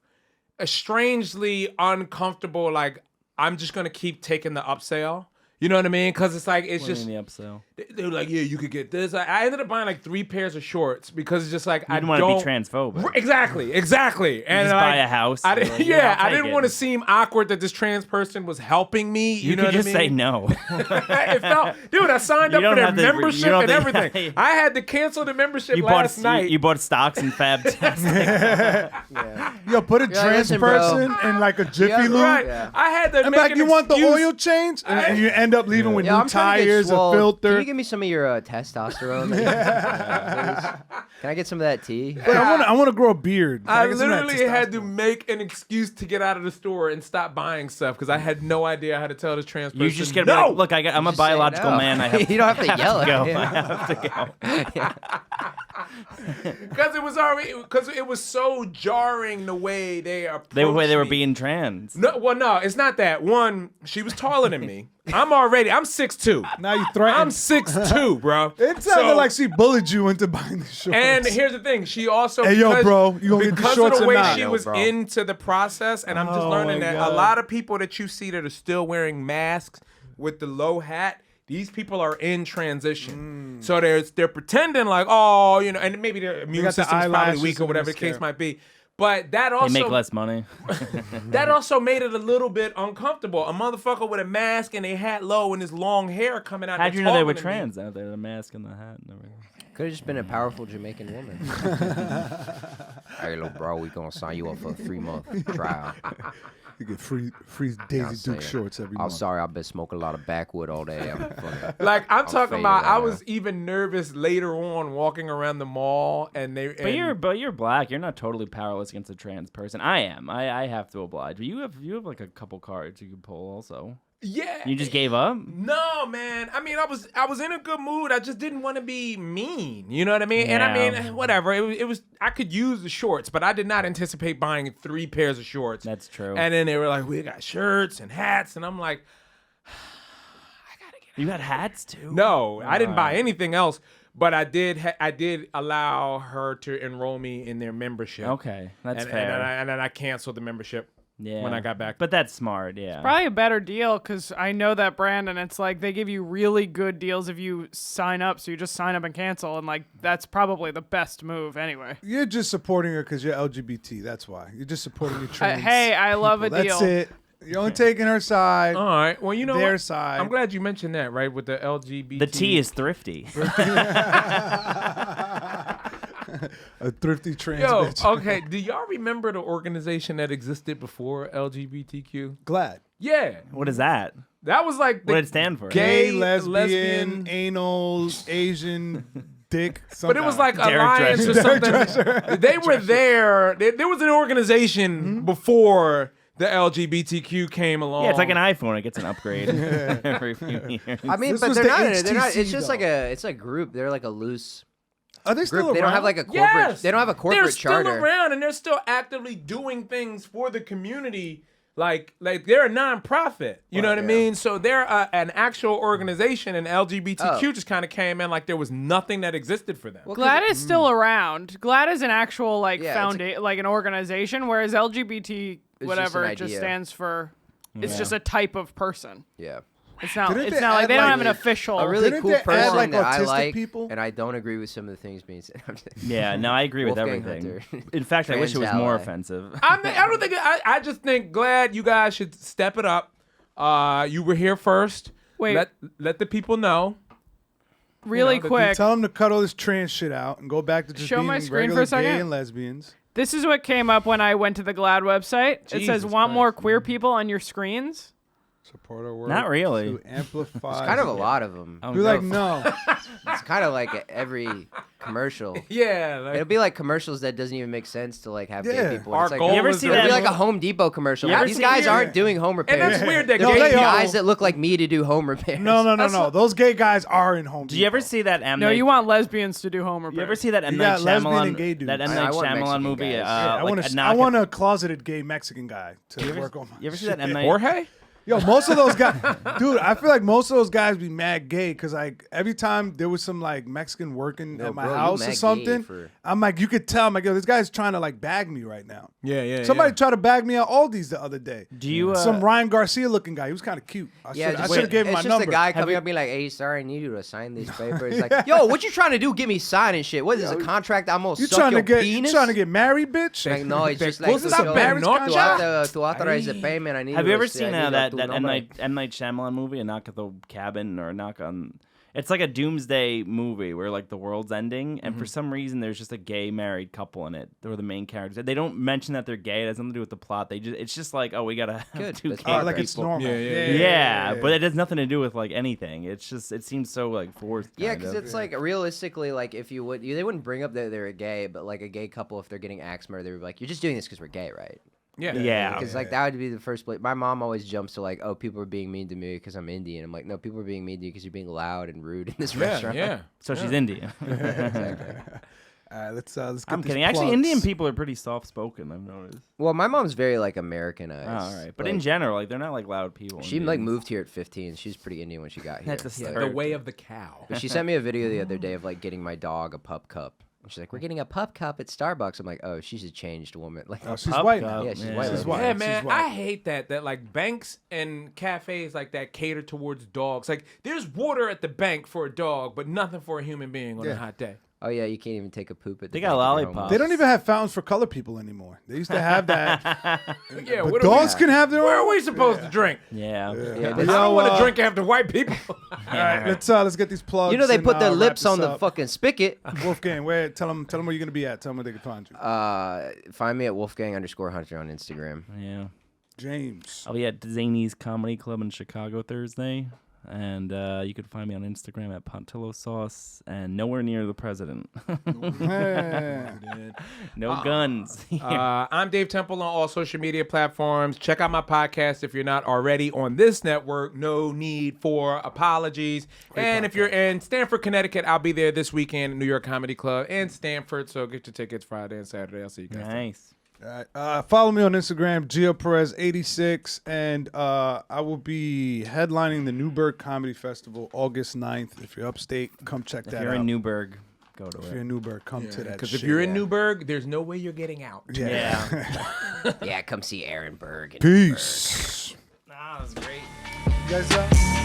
a strangely uncomfortable, like, I'm just gonna keep taking the upsell. You know what I mean? Because it's like, it's What do just you mean the upsell. they were like, yeah, you could get this. I ended up buying like 3 pairs of shorts because it's just like You I didn't don't want to be transphobic. Exactly. And just like, buy a house. I You're didn't, like, yeah, I'll I take didn't it. want to seem awkward that this trans person was helping me. You know could what just I say mean? no. It felt, dude, I signed You up don't for their have to- you membership don't and have to- everything. I had to cancel the membership You last bought night. you bought stocks in Fab. Yo, put a like, trans "Listen, bro." person in like a Jiffy Yeah, Lube. Right. Yeah. I had to And make back, an you want the excuse. oil change, and you end up leaving with Yeah, new I'm trying to get tires, a swole. filter. Can you give me some of your testosterone? Please? Can I get some of that tea? But I want to grow a beard. Can I get some of that literally had to testosterone? make an excuse to get out of the store and stop buying stuff because I had no idea how to tell this trans person. You just gotta no! be like, look, I'm a Just say biological no. man. I have You don't have to yell at go. him. I have to go. Because it was already because it was so jarring the way they approached They were me. being trans. No, well, no, it's not that. One, she was taller than me. I'm 6'2". Now you threaten. I'm 6'2", bro. It sounded like she bullied you into buying the shorts. And here's the thing, she also Hey, yo, because- bro, you gonna get the because shorts of the or way not? she No, was bro. into the process, and I'm just Oh, learning my that God. a lot of people that you see that are still wearing masks with the low hat, these people are in transition. So they're pretending like, oh, you know, and maybe their immune got the system's probably eyelashes weak or and whatever the case mascara. might be. But that They also make less money. that also made it a little bit uncomfortable. A motherfucker with a mask and a hat low and his long hair coming out. How'd there you know they were talking to me. trans? Out there, the mask and the hat and everything. Could have just been a powerful Jamaican woman. Hey, little bro, we gonna sign you up for a 3-month trial. You get free I'm Daisy Duke saying. shorts every I'm month. sorry, I've been smoking a lot of backwood all day. I'm fucking, Like I'm talking faded about, right I now. was even nervous later on walking around the mall, and they. But you're black. You're not totally powerless against a trans person. I am. I have to oblige. But you have like a couple cards you can pull also. yeah. You just gave up. No, man. I mean, I was in a good mood. I just didn't want to be mean. You know what I mean? And I Yeah. mean, whatever. It was. I could use the shorts, but I did not anticipate buying 3 pairs of shorts. That's true. And then they were like, "We got shirts and hats," and I'm like, You got hats too. "No, I didn't buy anything else." But I did allow her to enroll me in their membership. Okay, that's and, fair. And then I canceled the membership yeah. when I got back. But that's smart. Yeah. Probably a better deal because I know that brand and it's like they give you really good deals if you sign up. So you just sign up and cancel, and like that's probably the best move anyway. You're just supporting her because you're LGBT. That's why. You're just supporting your trans. Hey, I love a people. deal. That's it. You're only taking her side. All right. Well, you know Their what? side. I'm glad you mentioned that, right? With the LGBT. The T is thrifty. A thrifty trans Yo, bitch. okay. Do y'all remember the organization that existed before LGBTQ? Glad. Yeah. What is that? That was like the What did it stand for? Gay, Gay, lesbian, anal, Asian, dick. But it was like Derek Alliance or something. They were there. There was an organization before the LGBTQ came along. Yeah, it's like an iPhone. It gets an upgrade every few years. I mean, This but was they're the not. They're not. HTC It's just like though. it's a group. They're like a loose Are they still group. They around? don't have like a corporate. Yes. They don't have a corporate They're charter. still around and they're still actively doing things for the community. Like they're a non-profit. You know what I mean? So they're an actual organization, and LGBTQ Oh. just kind of came in like there was nothing that existed for them. Well, Glad is still around. Glad is an actual like Yeah, it's like an organization, whereas LGBT an whatever it just idea. stands for. It's just a type of person. Yeah. It's not. Didn't It's they not like add, they don't like, have an official. A really Didn't cool they add, person like, that I autistic like, people? and I don't agree with some of the things being said. Yeah, no, I agree with Wolfgang everything. Hunter. In fact, I wish it was more Trans ally. offensive. I don't think. I just think glad you guys should step it up. You were here first. Wait. Let the people know. Really know, the quick. Tell them to cut all this trans shit out and go back to just Show being my screen regular for a gay second. and lesbians. This is what came up when I went to the GLAAD website. It says, Jesus want more Christ. queer people on your screens? Support our work. Not really. To amplify. There's kind of a lot of them. You're like, no. It's kind of like every commercial. Yeah. It'll be like commercials that doesn't even make sense to like have gay people. Our It's like, goal You ever is see to that- it'll be remove- like a Home Depot commercial. You ever These see- guys yeah. aren't doing home repairs. And that's weird that They're gay getting people- guys that look like me to do home repairs. No. Those gay guys are in Home Do you ever Depot. see that M No, Night? you want lesbians to do home repairs. You ever see that M You Night got lesbian and Shyamalan? gay dudes. That M I Night want Shyamalan Mexican movie. guys. I like want a closeted gay Mexican guy to You work on my You ever see shit. that M Night? Jorge? Yo, most of those guys, dude, I feel like most of those guys be mad gay because like every time there was some like Mexican working No, at my bro, you house mad or gay something, for- I'm like, you could tell, I'm like, yo, this guy's trying to like bag me right now. Yeah. Somebody tried to bag me at Aldi's the other day. Do you? Some Ryan Garcia looking guy. He was kind of cute. I should have gave him my it's just number. a guy coming up and be like, "Hey, sorry, I need you to sign these papers." Like, yo, what you trying to do? Give me signing shit. What is this, a contract? I'm gonna You suck trying your to get penis. you trying to get married, bitch? Like, no, it's just like What's that marriage tu contract? authorize the payment. I need. Have you ever seen that that M Night Shyamalan movie, A Knock at the Cabin or a Knock on? It's like a doomsday movie where like the world's ending, and for some reason there's just a gay married couple in it. They're the main characters. They don't mention that they're gay. It has nothing to do with the plot. It's just like, oh, we gotta have Good. two That's gay part of like it. it's normal. Yeah, but it has nothing to do with like anything. It's just it seems so like forced. Yeah, kind because of. it's like realistically, like if you would, they wouldn't bring up that they're gay, but like a gay couple, if they're getting axe murder, they're like, "You're just doing this because we're gay, right?" Yeah. Because like that would be the first place. My mom always jumps to like, "Oh, people are being mean to me because I'm Indian." I'm like, "No, people are being mean to you because you're being loud and rude in this restaurant." Yeah. So she's Indian. All right, let's get I'm these kidding. Actually, plugs. Indian people are pretty soft spoken. I've noticed. Well, my mom's very like Americanized. Oh, all right, but like, in general, like they're not like loud people. she like Indians. moved here at 15. She's pretty Indian when she got here. That's a Yeah. start. The way of the cow. But she sent me a video the other day of like getting my dog a pup cup. And she's like, "We're getting a pup cup at Starbucks." I'm like, "Oh, she's a changed woman." Like, Oh, she's Pup white cup. now. yeah, she's Yeah. white. She's lady. white. Yeah, She's man, white. I hate that like banks and cafes like that cater towards dogs. Like, there's water at the bank for a dog, but nothing for a human being on a hot day. Oh yeah, you can't even take a poop at the They got bank if you're lollipops. homeless. They don't even have fountains for color people anymore. They used to have that. Yeah, But what are we- dogs can have their Where are own. we supposed to drink? Yeah. Yeah, But I don't want to yo, drink after white people. All right, let's get these plugs. You know they and, put their wrap lips this on the up. fucking spigot. Wolfgang, tell them where you're gonna be at. Tell them where they can find you. Find me at Wolfgang_Hunter on Instagram. Yeah. James. I'll be at Zany's Comedy Club in Chicago Thursday. And you can find me on Instagram at Pontillo Sauce and nowhere near the president. No guns. I'm Dave Tem-ple on all social media platforms. Check out my podcast if you're not already on this network. No need for apologies. And if you're in Stamford, Connecticut, I'll be there this weekend at New York Comedy Club and Stamford. So get your tickets Friday and Saturday. I'll see you guys. Nice. All right, follow me on Instagram, Geo Perez 86, and I will be headlining the Newburgh Comedy Festival August 9th. If you're upstate, come check If that you're out. in Newburgh, go to If it. you're in Newburgh, come to that. Because shit. if you're in Newburgh, there's no way you're getting out. Yeah. Yeah, come see Aaron Berg. Peace. That was great. You guys,